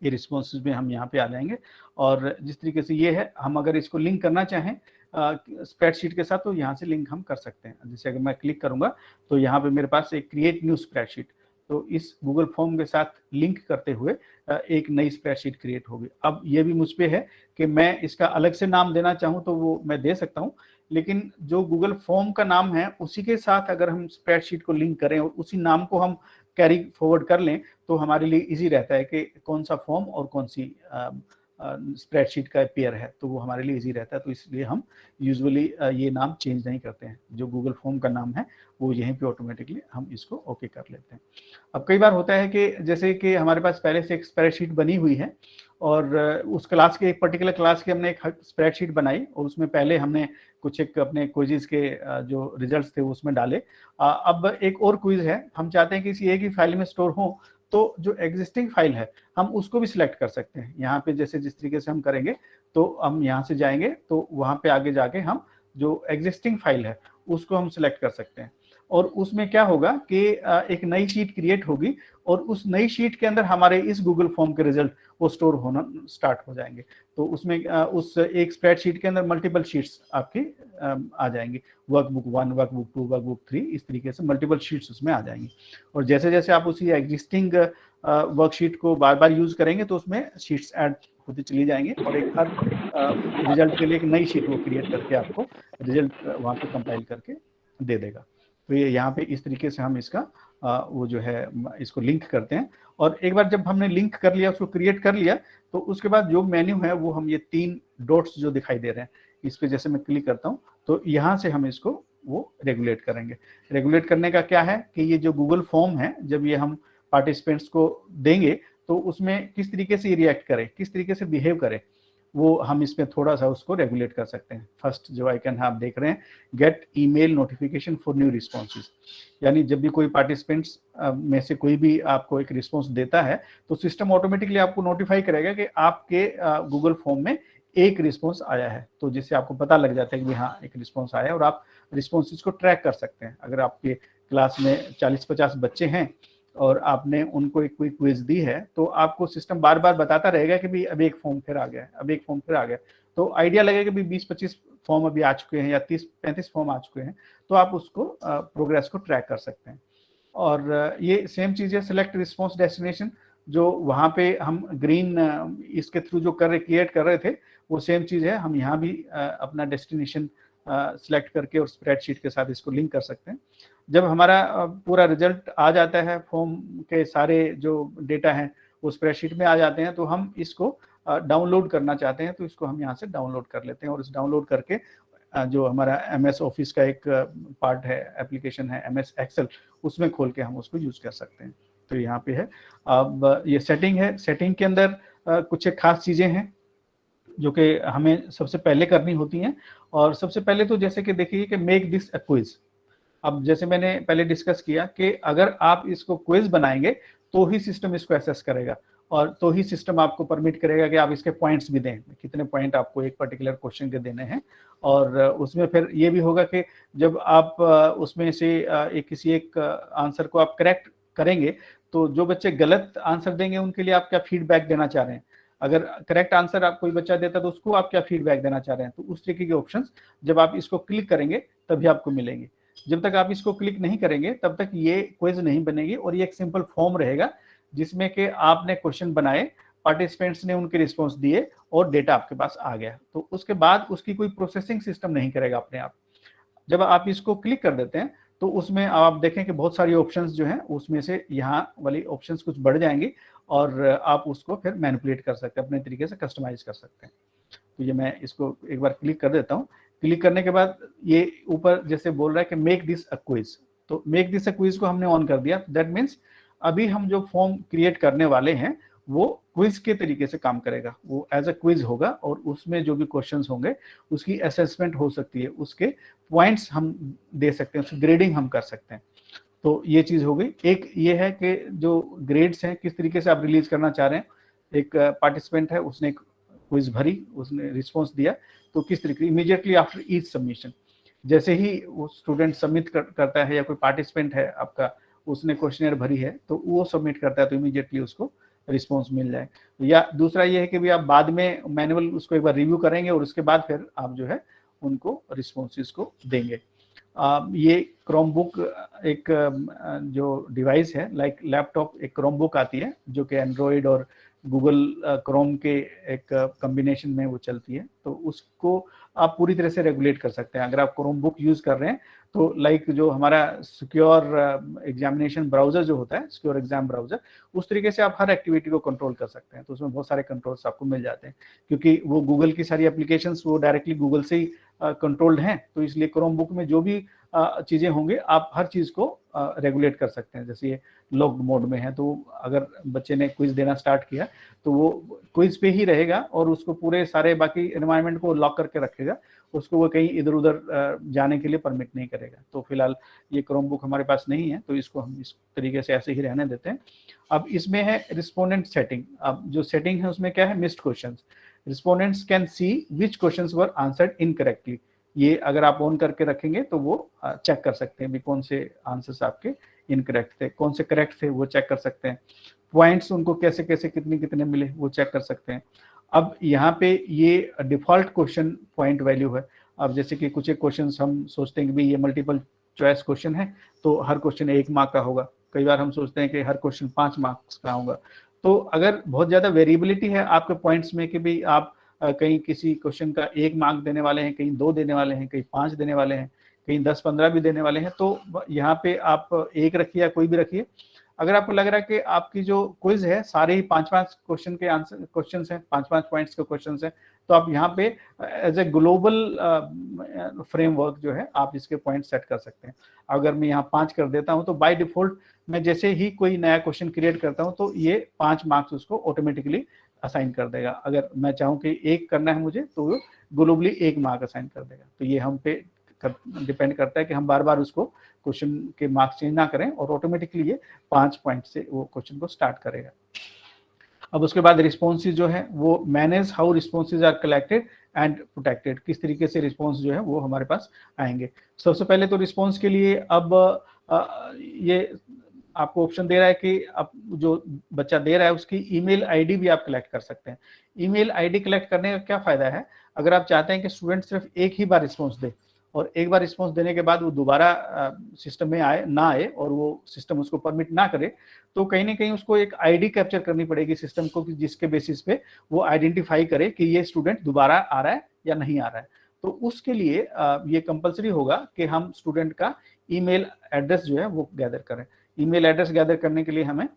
ये रिस्पॉन्सेज में हम यहाँ पे आ जाएंगे और जिस तरीके से ये है, हम अगर इसको लिंक करना चाहें स्प्रेडशीट के साथ तो यहाँ से लिंक हम कर सकते हैं। जैसे अगर मैं क्लिक करूंगा तो यहाँ पे मेरे पास एक क्रिएट न्यू स्प्रेडशीट, तो इस गूगल फॉर्म के साथ लिंक करते हुए एक नई स्प्रेडशीट क्रिएट होगी। अब ये भी मुझ पे है कि मैं इसका अलग से नाम देना चाहूँ तो वो मैं दे सकता हूँ, लेकिन जो गूगल फॉर्म का नाम है उसी के साथ अगर हम स्प्रेडशीट को लिंक करें और उसी नाम को हम कैरी फॉरवर्ड कर लें तो हमारे लिए इजी रहता है कि कौन सा फॉर्म और कौन सी स्प्रेडशीट का पेयर है, तो वो हमारे लिए इजी रहता है। तो इसलिए हम यूजुअली ये नाम चेंज नहीं करते हैं, जो गूगल फॉर्म का नाम है वो यहीं पे ऑटोमेटिकली हम इसको ओके कर लेते हैं। अब कई बार होता है कि जैसे कि हमारे पास पहले से एक स्प्रेडशीट बनी हुई है और उस क्लास के एक पर्टिकुलर क्लास की हमने एक स्प्रेडशीट बनाई और उसमें पहले हमने कुछ एक अपने क्विज़ के जो रिजल्ट्स थे वो उसमें डाले। अब एक और क्विज है, हम चाहते हैं कि इसी एक ही फाइल में स्टोर हो, तो जो एग्जिस्टिंग फाइल है हम उसको भी सिलेक्ट कर सकते हैं। यहाँ पे जैसे जिस तरीके से हम करेंगे तो हम यहाँ से जाएंगे तो वहाँ पे आगे जाके हम जो एग्जिस्टिंग फाइल है उसको हम सिलेक्ट कर सकते हैं और उसमें क्या होगा कि एक नई शीट क्रिएट होगी और उस नई शीट के अंदर हमारे इस गूगल फॉर्म के रिजल्ट वो स्टोर होना स्टार्ट हो जाएंगे। तो उसमें उस एक स्प्रेडशीट के अंदर मल्टीपल शीट्स आपकी आ जाएंगी, वर्कबुक 1, वर्कबुक 2, वर्कबुक 3, इस तरीके से मल्टीपल शीट्स उसमें आ जाएंगी। और जैसे जैसे आप उसी एग्जिस्टिंग वर्कशीट को बार बार यूज करेंगे तो उसमें शीट्स ऐड होती चली जाएंगे और एक हर रिजल्ट के लिए एक नई शीट वो क्रिएट करके आपको रिजल्ट वहाँ पे कंपाइल करके दे देगा। तो ये यहाँ पे इस तरीके से हम इसका वो जो है इसको लिंक करते हैं। और एक बार जब हमने लिंक कर लिया, उसको क्रिएट कर लिया, तो उसके बाद जो मेन्यू है वो हम ये 3 डॉट्स जो दिखाई दे रहे हैं इस पे जैसे मैं क्लिक करता हूँ तो यहाँ से हम इसको वो रेगुलेट करेंगे। रेगुलेट करने का क्या है कि ये जो गूगल फॉर्म है जब ये हम पार्टिसिपेंट्स को देंगे तो उसमें किस तरीके से रिएक्ट करे, किस तरीके से बिहेव करे, वो हम इसमें थोड़ा सा उसको रेगुलेट कर सकते हैं। फर्स्ट जो आइकन है आप देख रहे हैं, gate email notification for new responses, यानी जब भी कोई पार्टिसिपेंट्स में से कोई भी आपको एक रिस्पॉन्स देता है तो सिस्टम ऑटोमेटिकली आपको नोटिफाई करेगा कि आपके गूगल फॉर्म में एक रिस्पॉन्स आया है, तो जिससे आपको पता लग जाता है कि हाँ एक रिस्पॉन्स आया है, और आप रिस्पॉन्सेज को ट्रैक कर सकते हैं। अगर आपके क्लास में 40-50 बच्चे हैं और आपने उनको एक कोई क्विज दी है, तो आपको सिस्टम बार बार बताता रहेगा कि भाई अभी एक फॉर्म फिर आ गया है, अभी एक फॉर्म फिर आ गया, तो आइडिया लगेगा कि 20-25 फॉर्म अभी आ चुके हैं या 30-35 फॉर्म आ चुके हैं, तो आप उसको प्रोग्रेस को ट्रैक कर सकते हैं। और ये सेम चीज़ है सिलेक्ट रिस्पॉन्स डेस्टिनेशन, जो वहाँ पे हम ग्रीन इसके थ्रू जो क्रिएट कर रहे थे, वो सेम चीज़ है, हम यहाँ भी अपना डेस्टिनेशन सिलेक्ट करके और स्प्रेडशीट के साथ इसको लिंक कर सकते हैं। जब हमारा पूरा रिजल्ट आ जाता है, फॉर्म के सारे जो डेटा हैं वो स्प्रेडशीट में आ जाते हैं, तो हम इसको डाउनलोड करना चाहते हैं, तो इसको हम यहाँ से डाउनलोड कर लेते हैं, और इस डाउनलोड करके जो हमारा MS ऑफिस का एक पार्ट है, एप्लीकेशन है MS एक्सेल, उसमें खोल के हम उसको यूज कर सकते हैं। तो यहाँ पे है। अब ये सेटिंग है, सेटिंग के अंदर कुछ एक खास चीज़ें हैं जो कि हमें सबसे पहले करनी होती हैं। और सबसे पहले तो जैसे कि देखिए कि मेक दिस अ क्विज। अब जैसे मैंने पहले डिस्कस किया कि अगर आप इसको क्विज बनाएंगे तो ही सिस्टम इसको एसेस करेगा, और तो ही सिस्टम आपको परमिट करेगा कि आप इसके पॉइंट्स भी दें, कितने पॉइंट आपको एक पर्टिकुलर क्वेश्चन के देने हैं। और उसमें फिर ये भी होगा कि जब आप उसमें से किसी एक आंसर को आप करेक्ट करेंगे, तो जो बच्चे गलत आंसर देंगे उनके लिए आप क्या फीडबैक देना चाह रहे हैं, अगर करेक्ट आंसर आप कोई बच्चा देता है तो उसको आप क्या फीडबैक देना चाह रहे हैं, तो उस तरीके के ऑप्शंस जब आप इसको क्लिक करेंगे तभी आपको मिलेंगे। जब तक आप इसको क्लिक नहीं करेंगे तब तक ये क्विज नहीं बनेगी, और ये एक सिंपल फॉर्म रहेगा जिसमें कि आपने क्वेश्चन बनाए, पार्टिसिपेंट्स ने उनके रिस्पॉन्स दिए और डेटा आपके पास आ गया, तो उसके बाद उसकी कोई प्रोसेसिंग सिस्टम नहीं करेगा अपने आप। जब आप इसको क्लिक कर देते हैं तो उसमें आप देखें कि बहुत सारी ऑप्शंस जो हैं उसमें से यहाँ वाली ऑप्शंस कुछ बढ़ जाएंगी, और आप उसको फिर मैनिपुलेट कर सकते हैं, अपने तरीके से कस्टमाइज कर सकते हैं। तो ये मैं इसको एक बार क्लिक कर देता हूँ। क्लिक करने के बाद ये ऊपर जैसे बोल रहा है कि मेक दिस अ क्विज, तो मेक दिस अ क्विज को हमने ऑन कर दिया। दैट मीन्स अभी हम जो फॉर्म क्रिएट करने वाले हैं वो क्विज के तरीके से काम करेगा, वो एज अ क्विज होगा, और उसमें जो भी क्वेश्चंस होंगे उसकी असेसमेंट हो सकती है, उसके पॉइंट्स हम दे सकते हैं, उसकी ग्रेडिंग हम कर सकते हैं। तो ये चीज़ हो गई। एक ये है कि जो ग्रेड्स हैं किस तरीके से आप रिलीज करना चाह रहे हैं। एक पार्टिसिपेंट है, उसने क्विज भरी, उसने रिस्पॉन्स दिया, तो किस तरीके इमीडिएटली आफ्टर ईच सबमिशन, जैसे ही वो स्टूडेंट सबमिट करता है या कोई पार्टिसिपेंट है आपका, उसने क्वेश्चनर भरी है तो वो सबमिट करता है, तो इमीडिएटली उसको रिस्पॉन्स मिल जाए। या दूसरा ये है कि भी आप बाद में मैनुअल उसको एक बार रिव्यू करेंगे और उसके बाद फिर आप जो है उनको रिस्पॉन्सेज को देंगे। ये क्रोमबुक एक जो डिवाइस है, लाइक लैपटॉप, एक क्रोमबुक आती है जो कि एंड्रॉयड और गूगल क्रोम के एक कॉम्बिनेशन में वो चलती है, तो उसको आप पूरी तरह से रेगुलेट कर सकते हैं। अगर आप क्रोमबुक यूज कर रहे हैं तो लाइक जो हमारा सिक्योर एग्जामिनेशन ब्राउजर जो होता है, सिक्योर एग्जाम ब्राउजर, उस तरीके से आप हर एक्टिविटी को कंट्रोल कर सकते हैं। तो उसमें बहुत सारे कंट्रोल्स आपको मिल जाते हैं, क्योंकि वो गूगल की सारी एप्लीकेशंस वो डायरेक्टली गूगल से ही कंट्रोल्ड हैं, तो इसलिए क्रोमबुक में जो भी चीज़ें होंगे आप हर चीज़ को रेगुलेट कर सकते हैं। जैसे ये लॉक्ड मोड में है, तो अगर बच्चे ने क्विज देना स्टार्ट किया तो वो क्विज पे ही रहेगा और उसको पूरे सारे बाकी एनवायरनमेंट को लॉक करके रखेगा, उसको वो कहीं इधर उधर जाने के लिए परमिट नहीं करेगा। तो फिलहाल ये क्रोमबुक हमारे पास नहीं है, तो इसको हम इस तरीके से ऐसे ही रहने देते हैं। अब इसमें है रिस्पोंडेंट सेटिंग। अब जो सेटिंग है उसमें क्या है, missed questions. Respondents can see which questions were answered incorrectly. ये अगर आप ऑन करके रखेंगे तो वो चेक कर सकते हैं भी कौन से आंसर्स आपके इनकरेक्ट थे, कौन से करेक्ट थे, वो चेक कर सकते हैं। पॉइंट्स उनको कैसे कैसे कितने कितने मिले वो चेक कर सकते हैं। अब यहाँ पे ये डिफॉल्ट क्वेश्चन पॉइंट वैल्यू है। अब जैसे कि कुछ एक क्वेश्चन हम सोचते हैं कि भाई ये मल्टीपल चॉइस क्वेश्चन है तो हर क्वेश्चन 1 मार्क का होगा, कई बार हम सोचते हैं कि हर क्वेश्चन 5 मार्क्स का होगा। तो अगर बहुत ज़्यादा वेरिएबिलिटी है आपके पॉइंट्स में कि भाई आप कहीं किसी क्वेश्चन का 1 मार्क देने वाले हैं, कहीं 2 देने वाले हैं, कहीं 5 देने वाले हैं, कहीं 10-15 भी देने वाले हैं, तो यहाँ पे आप 1 रखिए या कोई भी रखिए। अगर आपको लग रहा है कि आपकी जो क्विज है सारे ही 5-5 क्वेश्चन के आंसर क्वेश्चंस हैं, 5-5 पॉइंट्स के क्वेश्चंस हैं, तो आप यहाँ पे एज ए ग्लोबल फ्रेमवर्क जो है आप इसके पॉइंट सेट कर सकते हैं। अगर मैं यहाँ 5 कर देता हूँ तो बाय डिफॉल्ट मैं जैसे ही कोई नया क्वेश्चन क्रिएट करता हूँ तो ये 5 मार्क्स उसको ऑटोमेटिकली असाइन कर देगा। अगर मैं चाहूँ कि 1 करना है मुझे तो वो ग्लोबली 1 मार्क असाइन कर देगा। तो ये हम पे डिपेंड करता है कि हम बार बार उसको क्वेश्चन के मार्क्स चेंज ना करें, और ऑटोमेटिकली ये 5 पॉइंट से वो क्वेश्चन को स्टार्ट करेगा। अब उसके बाद रिस्पॉन्सेज जो है वो manage how responses are collected and protected, किस तरीके से रिस्पॉन्स जो है वो हमारे पास आएंगे। सबसे पहले तो रिस्पॉन्स के लिए अब ये आपको ऑप्शन दे रहा है कि आप जो बच्चा दे रहा है उसकी ईमेल आईडी भी आप कलेक्ट कर सकते हैं। ईमेल आईडी कलेक्ट करने का क्या फायदा है, अगर आप चाहते हैं कि स्टूडेंट सिर्फ एक ही बार रिस्पॉन्स दे और एक बार रिस्पॉन्स देने के बाद वो दोबारा सिस्टम में ना आए और वो सिस्टम उसको परमिट ना करे, तो कहीं ना कहीं उसको एक आईडी कैप्चर करनी पड़ेगी सिस्टम को, कि जिसके बेसिस पे वो आइडेंटिफाई करे कि ये स्टूडेंट दोबारा आ रहा है या नहीं आ रहा है। तो उसके लिए ये कंपलसरी होगा कि हम स्टूडेंट का ईमेल एड्रेस जो है वो गैदर करें। ईमेल एड्रेस गैदर करने के लिए हमें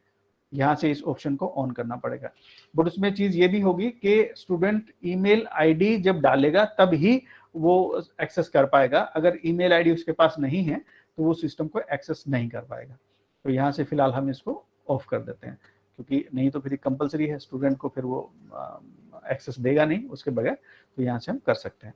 यहाँ से इस ऑप्शन को ऑन करना पड़ेगा। बट उसमें चीज ये भी होगी कि स्टूडेंट ईमेल आईडी जब डालेगा तब ही वो एक्सेस कर पाएगा। अगर ईमेल आईडी उसके पास नहीं है तो वो सिस्टम को एक्सेस नहीं कर पाएगा। तो यहाँ से फिलहाल हम इसको ऑफ कर देते हैं, क्योंकि नहीं तो फिर कंपलसरी है, स्टूडेंट को फिर वो एक्सेस देगा नहीं उसके बगैर। तो यहाँ से हम कर सकते हैं।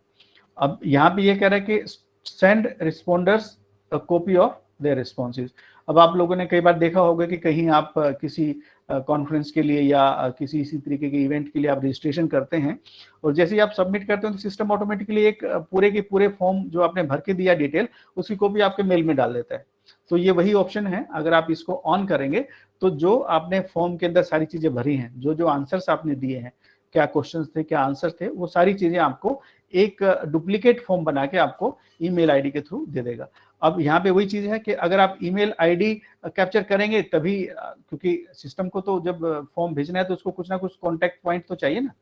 अब यहाँ पे ये कह रहा है कि send responders a copy of their responses. अब आप लोगों ने कई बार देखा होगा कि कहीं आप किसी कॉन्फ्रेंस के लिए या किसी इसी तरीके के इवेंट के लिए आप रजिस्ट्रेशन करते हैं, और जैसे ही आप सबमिट करते हैं तो सिस्टम ऑटोमेटिकली एक पूरे के पूरे फॉर्म जो आपने भर के दिया डिटेल, उसकी कॉपी आपके मेल में डाल देता है। तो ये वही ऑप्शन है, अगर आप इसको ऑन करेंगे तो जो आपने फॉर्म के अंदर सारी चीजें भरी हैं, जो जो आंसर्स आपने दिए हैं, क्या क्वेश्चंस थे, क्या आंसर थे, वो सारी चीजें आपको एक डुप्लीकेट फॉर्म बना के आपको ईमेल आईडी के थ्रू दे देगा। अब यहाँ पे वही चीज है कि अगर आप ईमेल आईडी कैप्चर करेंगे तभी, क्योंकि सिस्टम को तो जब फॉर्म भेजना है तो उसको कुछ ना कुछ कॉन्टैक्ट पॉइंट तो चाहिए ना।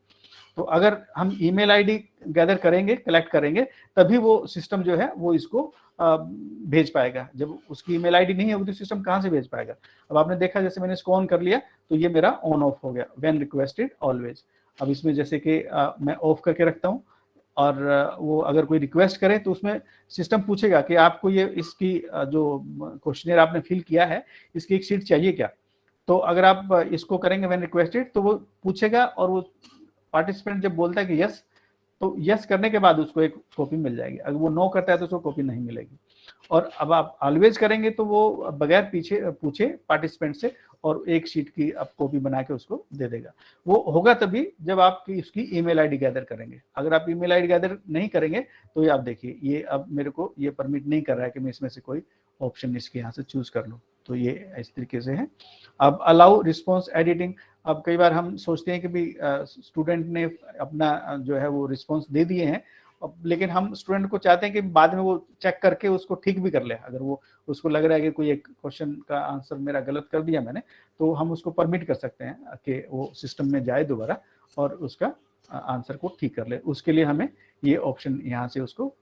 तो अगर हम ईमेल आईडी गैदर करेंगे, कलेक्ट करेंगे, तभी वो सिस्टम जो है वो इसको भेज पाएगा। जब उसकी ईमेल आईडी नहीं होगी तो सिस्टम कहाँ से भेज पाएगा। अब आपने देखा जैसे मैंने इसको ऑन कर लिया तो ये मेरा ऑन ऑफ हो गया, व्हेन रिक्वेस्टेड ऑलवेज। अब इसमें जैसे कि मैं ऑफ करके रखता हूँ, और वो अगर कोई रिक्वेस्ट करे तो उसमें सिस्टम पूछेगा कि आपको ये इसकी जो क्वेश्चनर आपने फिल किया है इसकी एक शीट चाहिए क्या। तो अगर आप इसको करेंगे व्हेन रिक्वेस्टेड तो वो पूछेगा, और वो पार्टिसिपेंट जब बोलता है कि यस, तो यस करने के बाद उसको एक कॉपी मिल जाएगी। अगर वो नो करता है तो उसको कॉपी नहीं मिलेगी। और अब आप ऑलवेज करेंगे तो वो बगैर पूछे पार्टिसिपेंट से और एक शीट की आप कॉपी बना के उसको दे देगा। वो होगा तभी जब आप उसकी ईमेल आईडी गैदर करेंगे। अगर आप ईमेल आईडी गैदर नहीं करेंगे तो ये आप देखिए, ये अब मेरे को ये परमिट नहीं कर रहा है कि मैं इसमें से कोई ऑप्शन इसके यहाँ से चूज कर लूँ। तो ये इस तरीके से है। अब अलाउ रिस्पॉन्स एडिटिंग। अब कई बार हम सोचते हैं कि भाई स्टूडेंट ने अपना जो है वो रिस्पॉन्स दे दिए हैं, लेकिन हम स्टूडेंट को चाहते हैं कि बाद में वो चेक करके उसको ठीक भी कर ले। अगर वो उसको लग रहा है कि कोई एक क्वेश्चन का आंसर मेरा गलत कर दिया मैंने, तो हम उसको परमिट कर सकते हैं कि वो सिस्टम में जाए दोबारा और उसका आंसर को ठीक कर ले। उसके लिए हमें ये ऑप्शन यहाँ से उसको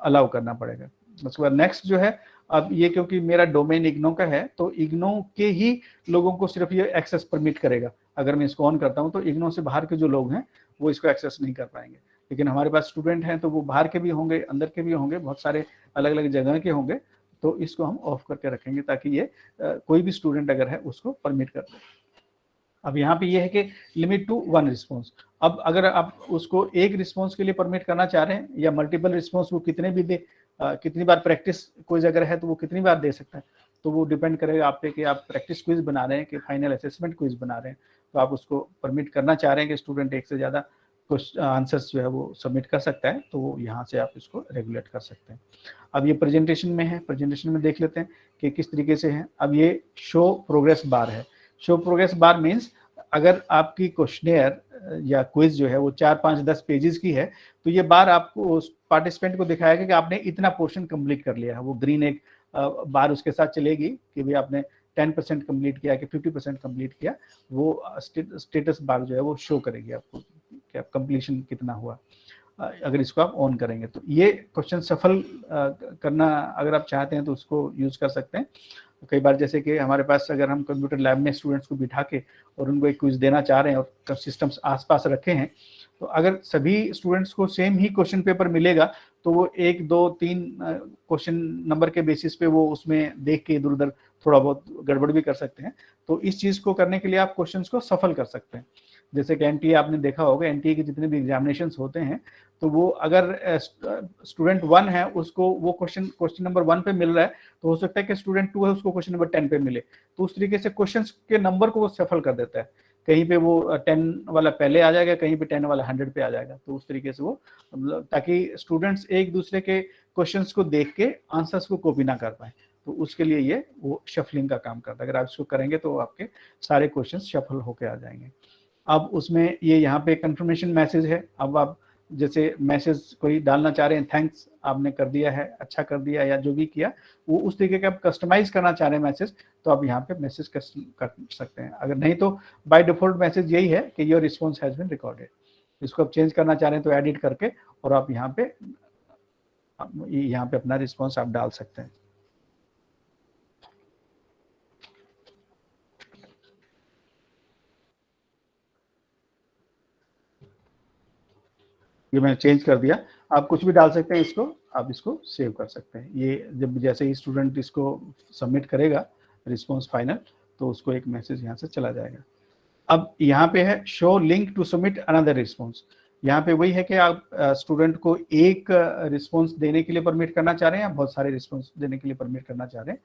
अलाउ करना पड़ेगा। उसके बाद नेक्स्ट जो है, अब ये क्योंकि मेरा डोमेन इग्नो का है तो इग्नो के ही लोगों को सिर्फ ये एक्सेस परमिट करेगा। अगर मैं इसको ऑन करता हूँ तो इग्नो से बाहर के जो लोग हैं वो इसको एक्सेस नहीं कर पाएंगे। लेकिन हमारे पास स्टूडेंट हैं तो वो बाहर के भी होंगे, अंदर के भी होंगे, बहुत सारे अलग अलग जगह के होंगे। तो इसको हम ऑफ करके रखेंगे ताकि ये कोई भी स्टूडेंट अगर है उसको परमिट कर दे। अब यहाँ पे ये है कि लिमिट टू 1 रिस्पॉन्स। अब अगर आप उसको एक रिस्पॉन्स के लिए परमिट करना चाह रहे हैं या मल्टीपल रिस्पॉन्स वो कितने भी दे, कितनी बार प्रैक्टिस कोई अगर है तो वो कितनी बार दे सकता है, तो वो डिपेंड करेगा आप पे कि आप प्रैक्टिस क्विज बना रहे हैं कि फाइनल असेसमेंट क्विज बना रहे हैं। तो आप उसको परमिट करना चाह रहे हैं कि स्टूडेंट एक से ज़्यादा आंसर्स जो है वो सबमिट कर सकता है, तो वो यहाँ से आप इसको रेगुलेट कर सकते हैं। अब ये प्रेजेंटेशन में है, प्रेजेंटेशन में देख लेते हैं कि किस तरीके से है। अब ये शो प्रोग्रेस बार है। शो प्रोग्रेस बार मीन्स अगर आपकी क्वेश्चनेयर या क्विज जो है वो 4, 5, 10 पेजेस की है तो ये बार आपको उस पार्टिसिपेंट को दिखाएगा कि आपने इतना पोर्शन कंप्लीट कर लिया है। वो ग्रीन एक बार उसके साथ चलेगी कि भाई आपने 10% कंप्लीट किया कि 50% कंप्लीट किया। वो स्टेटस बार जो है वो शो करेगी आपको कि आप कंप्लीशन कितना हुआ, अगर इसको आप ऑन करेंगे। तो ये क्वेश्चन सफल करना अगर आप चाहते हैं तो उसको यूज कर सकते हैं। कई बार जैसे कि हमारे पास अगर हम कंप्यूटर लैब में स्टूडेंट्स को बिठा के और उनको एक क्विज देना चाह रहे हैं और सिस्टम्स आसपास रखे हैं, तो अगर सभी स्टूडेंट्स को सेम ही क्वेश्चन पेपर मिलेगा तो वो 1, 2, 3 क्वेश्चन नंबर के बेसिस पे वो उसमें देख के इधर उधर थोड़ा बहुत गड़बड़ भी कर सकते हैं। तो इस चीज़ को करने के लिए आप क्वेश्चंस को सफल कर सकते हैं। जैसे कि एनटीए आपने देखा होगा, एनटीए के जितने भी एग्जामिनेशंस होते हैं तो वो अगर स्टूडेंट 1 है उसको वो क्वेश्चन नंबर 1 पे मिल रहा है, तो हो सकता है कि स्टूडेंट 2 है उसको क्वेश्चन नंबर 10 पे मिले। तो उस तरीके से क्वेश्चंस के नंबर को वो सफल कर देता है, कहीं पे वो 10 वाला पहले आ जाएगा, कहीं पे 10 वाला 100 पे आ जाएगा। तो उस तरीके से वो, ताकि स्टूडेंट्स एक दूसरे के क्वेश्चंस को देख के आंसर्स को कॉपी ना कर पाए, तो उसके लिए ये वो शफलिंग का काम करता है। अगर आप इसको करेंगे तो आपके सारे क्वेश्चंस शफल होके आ जाएंगे। अब उसमें ये यहाँ पे कंफर्मेशन मैसेज है। अब आप जैसे मैसेज कोई डालना चाह रहे हैं, थैंक्स आपने कर दिया है, अच्छा कर दिया, या जो भी किया वो उस तरीके का आप कस्टमाइज करना चाह रहे हैं मैसेज, तो आप यहाँ पे मैसेज कर सकते हैं। अगर नहीं तो बाय डिफॉल्ट मैसेज यही है कि your response has been recorded. इसको आप चेंज करना चाह रहे हैं तो एडिट करके और आप यहाँ पे अपना रिस्पॉन्स आप डाल सकते हैं। ये मैंने चेंज कर दिया। आप कुछ भी डाल सकते हैं, इसको आप इसको सेव कर सकते हैं। ये जब जैसे ही स्टूडेंट इसको सबमिट करेगा रिस्पॉन्स फाइनल, तो उसको एक मैसेज यहाँ से चला जाएगा। अब यहाँ पे है show link to submit another response. यहाँ पे वही है कि आप स्टूडेंट को एक रिस्पॉन्स देने के लिए परमिट करना चाह रहे हैं या बहुत सारे रिस्पॉन्स देने के लिए परमिट करना चाह रहे हैं।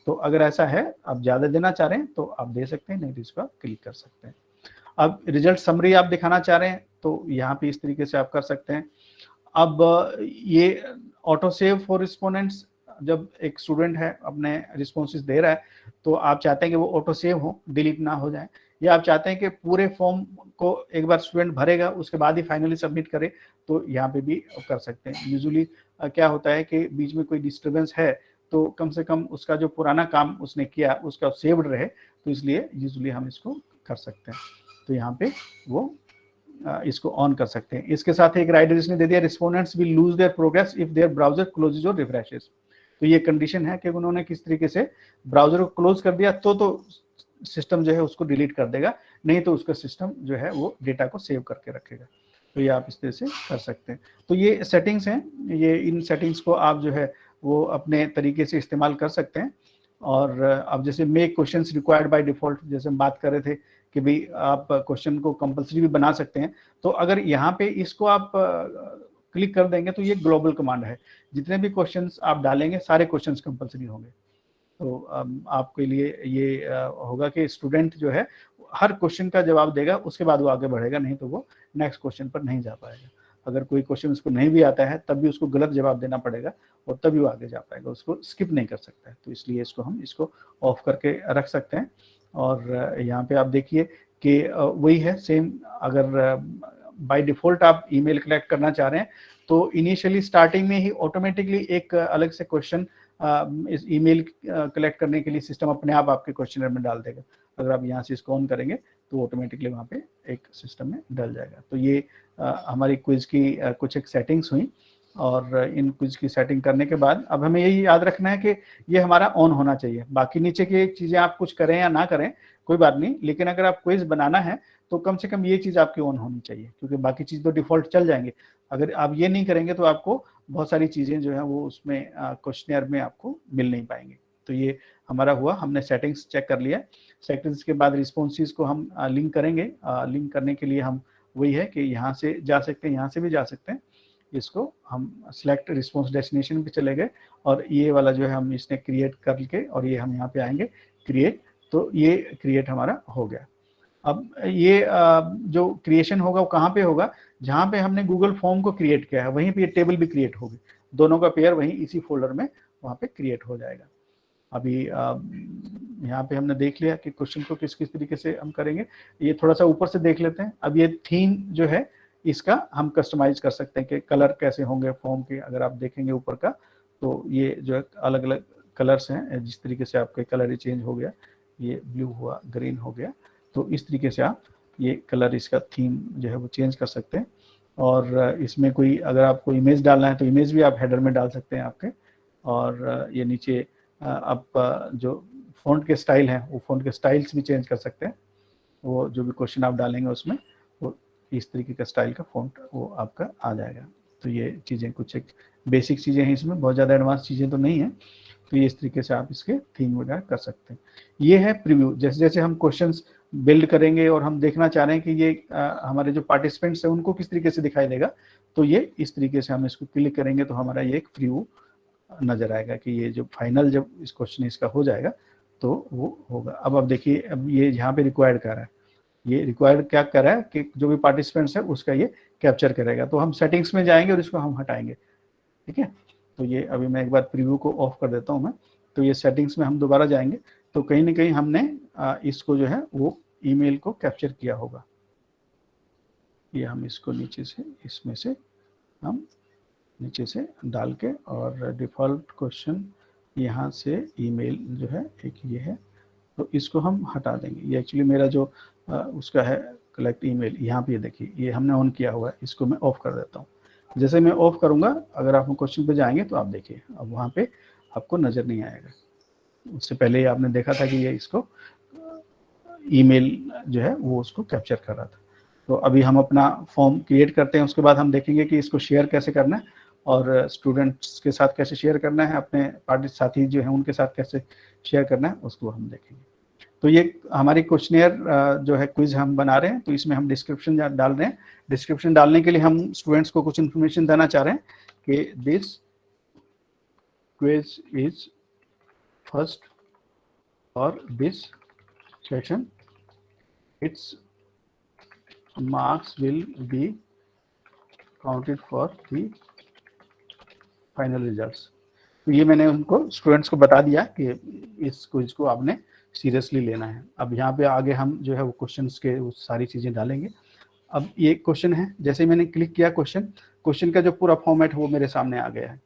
तो अगर ऐसा है, आप ज़्यादा देना चाह रहे हैं तो आप दे सकते हैं, नहीं तो इसको आप क्लिक कर सकते हैं। अब रिजल्ट समरी आप दिखाना चाह रहे हैं तो यहाँ पे इस तरीके से आप कर सकते हैं। अब ये ऑटो सेव फॉर रिस्पोंडेंट्स, जब एक स्टूडेंट है अपने रिस्पॉन्सेज दे रहा है तो आप चाहते हैं कि वो ऑटो सेव हो, डिलीट ना हो जाए, या आप चाहते हैं कि पूरे फॉर्म को एक बार स्टूडेंट भरेगा उसके बाद ही फाइनली सबमिट करे, तो यहाँ पे भी कर सकते हैं। यूजुअली क्या होता है कि बीच में कोई डिस्टर्बेंस है तो कम से कम उसका जो पुराना काम उसने किया उसका सेव्ड रहे, तो इसलिए यूजुअली हम इसको कर सकते हैं। तो यहाँ पे वो इसको ऑन कर सकते हैं। इसके साथ एक राइटर इसने दे दिया, respondents will lose their progress if their browser closes और रिफ्रेशेस। तो ये कंडीशन है कि उन्होंने किस तरीके से ब्राउजर को क्लोज कर दिया तो सिस्टम जो है उसको डिलीट कर देगा, नहीं तो उसका सिस्टम जो है वो डेटा को सेव करके रखेगा। तो ये आप इस तरह से कर सकते हैं। तो ये सेटिंग्स हैं, ये इन सेटिंग्स को आप जो है वो अपने तरीके से इस्तेमाल कर सकते हैं। और अब जैसे make questions required by default, जैसे हम बात कर रहे थे कि भाई आप क्वेश्चन को कंपलसरी भी बना सकते हैं, तो अगर यहाँ पे इसको आप क्लिक कर देंगे तो ये ग्लोबल कमांड है, जितने भी क्वेश्चंस आप डालेंगे सारे क्वेश्चंस कंपलसरी होंगे। तो आपके लिए ये होगा कि स्टूडेंट जो है हर क्वेश्चन का जवाब देगा, उसके बाद वो आगे बढ़ेगा, नहीं तो वो नेक्स्ट क्वेश्चन पर नहीं जा पाएगा। अगर कोई क्वेश्चन उसको नहीं भी आता है तब भी उसको गलत जवाब देना पड़ेगा और तभी वो आगे जा पाएगा, उसको स्किप नहीं कर सकता है। तो इसलिए इसको हम इसको ऑफ करके रख सकते हैं। और यहाँ पे आप देखिए कि वही है सेम। अगर बाय डिफॉल्ट आप ईमेल कलेक्ट करना चाह रहे हैं तो इनिशियली स्टार्टिंग में ही ऑटोमेटिकली एक अलग से क्वेश्चन इस ईमेल कलेक्ट करने के लिए सिस्टम अपने आप आपके क्वेश्चनर में डाल देगा। अगर आप यहाँ से इसको ऑन करेंगे तो ऑटोमेटिकली वहाँ पे एक सिस्टम में डल जाएगा। तो ये हमारी क्विज की कुछ एक सेटिंग्स हुई, और इन क्विज की सेटिंग करने के बाद अब हमें यही याद रखना है कि ये हमारा ऑन होना चाहिए। बाकी नीचे की चीज़ें आप कुछ करें या ना करें कोई बात नहीं, लेकिन अगर आप क्विज बनाना है तो कम से कम ये चीज़ आपकी ऑन होनी चाहिए, क्योंकि बाकी चीज़ तो डिफ़ॉल्ट चल जाएंगे। अगर आप ये नहीं करेंगे तो आपको बहुत सारी चीज़ें जो है वो उसमें क्वेश्चनर में आपको मिल नहीं पाएंगे। तो ये हमारा हुआ, हमने सेटिंग्स चेक कर लिया। सेटिंग्स के बाद रिस्पॉन्सेज को हम लिंक करेंगे। लिंक करने के लिए हम वही है कि यहाँ से जा सकते हैं, यहाँ से भी जा सकते हैं। इसको हम सिलेक्ट रिस्पॉन्स डेस्टिनेशन पे चले गए और ये वाला जो है हम इसने क्रिएट करके और ये हम यहाँ पे आएंगे क्रिएट, तो ये क्रिएट हमारा हो गया। अब ये जो क्रिएशन होगा वो कहाँ पे होगा, जहाँ पे हमने गूगल फॉर्म को क्रिएट किया है वहीं पे ये टेबल भी क्रिएट होगी, दोनों का पेयर वहीं इसी फोल्डर में वहाँ पे क्रिएट हो जाएगा। अभी यहाँ पे हमने देख लिया कि क्वेश्चन को किस किस तरीके से हम करेंगे। ये थोड़ा सा ऊपर से देख लेते हैं। अब ये थीम जो है इसका हम कस्टमाइज कर सकते हैं कि कलर कैसे होंगे फॉर्म के। अगर आप देखेंगे ऊपर का तो ये जो है अलग अलग कलर्स हैं, जिस तरीके से आपके कलर ही चेंज हो गया, ये ब्लू हुआ, ग्रीन हो गया, तो इस तरीके से आप ये कलर इसका थीम जो है वो चेंज कर सकते हैं। और इसमें कोई अगर आपको इमेज डालना है तो इमेज भी आप हेडर में डाल सकते हैं आपके। और ये नीचे आप जो फ़ॉन्ट के स्टाइल हैं वो फ़ॉन्ट के स्टाइल्स भी चेंज कर सकते हैं। वो जो भी क्वेश्चन आप डालेंगे उसमें वो इस तरीके का स्टाइल का फ़ॉन्ट वो आपका आ जाएगा। तो ये चीज़ें कुछ एक बेसिक चीज़ें हैं, इसमें बहुत ज़्यादा एडवांस चीज़ें तो नहीं हैं। तो ये इस तरीके से आप इसके थीम वगैरह कर सकते हैं। ये है प्रीव्यू। जैसे जैसे हम क्वेश्चंस बिल्ड करेंगे और हम देखना चाह रहे हैं कि ये हमारे जो पार्टिसिपेंट्स हैं उनको किस तरीके से दिखाई देगा, तो ये इस तरीके से हम इसको क्लिक करेंगे तो हमारा ये एक प्रीव्यू नजर आएगा कि ये जो फाइनल जब इस क्वेश्चन इसका हो जाएगा तो वो होगा। अब आप देखिए, अब ये यहाँ पे रिक्वायर्ड कर रहा है, ये रिक्वायर्ड क्या कर रहा है कि जो भी पार्टिसिपेंट्स है उसका ये कैप्चर करेगा। तो हम सेटिंग्स में जाएंगे और इसको हम हटाएंगे, ठीक है। तो ये अभी मैं एक बार प्रीव्यू को ऑफ कर देता हूँ मैं, तो ये सेटिंग्स में हम दोबारा जाएंगे तो कहीं ना कहीं हमने इसको जो है वो ईमेल को कैप्चर किया होगा। ये हम इसको नीचे से, इसमें से हम नीचे से डाल के, और डिफ़ॉल्ट क्वेश्चन यहाँ से ईमेल जो है एक ये है, तो इसको हम हटा देंगे। ये एक्चुअली मेरा जो उसका है कलेक्ट ईमेल, यहाँ पे देखिए ये हमने ऑन किया हुआ है, इसको मैं ऑफ कर देता हूँ। जैसे मैं ऑफ करूँगा, अगर आप क्वेश्चन पे जाएंगे तो आप देखिए अब वहाँ पे आपको नज़र नहीं आएगा। उससे पहले आपने देखा था कि ये इसको ईमेल जो है वो उसको कैप्चर कर रहा था। तो अभी हम अपना फॉर्म क्रिएट करते हैं, उसके बाद हम देखेंगे कि इसको शेयर कैसे करना है और स्टूडेंट्स के साथ कैसे शेयर करना है, अपने पार्टी साथी जो है उनके साथ कैसे शेयर करना है उसको हम देखेंगे। तो ये हमारी क्वेश्चनियर जो है क्विज हम बना रहे हैं, तो इसमें हम डिस्क्रिप्शन डाल रहे हैं। डिस्क्रिप्शन डालने के लिए हम स्टूडेंट्स को कुछ इन्फॉर्मेशन देना चाह रहे हैं कि दिस क्विज इज फर्स्ट और this session, it's marks will be counted for the final results। तो ये मैंने उनको स्टूडेंट्स को बता दिया कि इस क्विज को आपने सीरियसली लेना है। अब यहाँ पे आगे हम जो है वो क्वेश्चंस के वो सारी चीज़ें डालेंगे। अब ये क्वेश्चन है, जैसे मैंने क्लिक किया क्वेश्चन का जो पूरा फॉर्मेट है वो मेरे सामने आ गया है।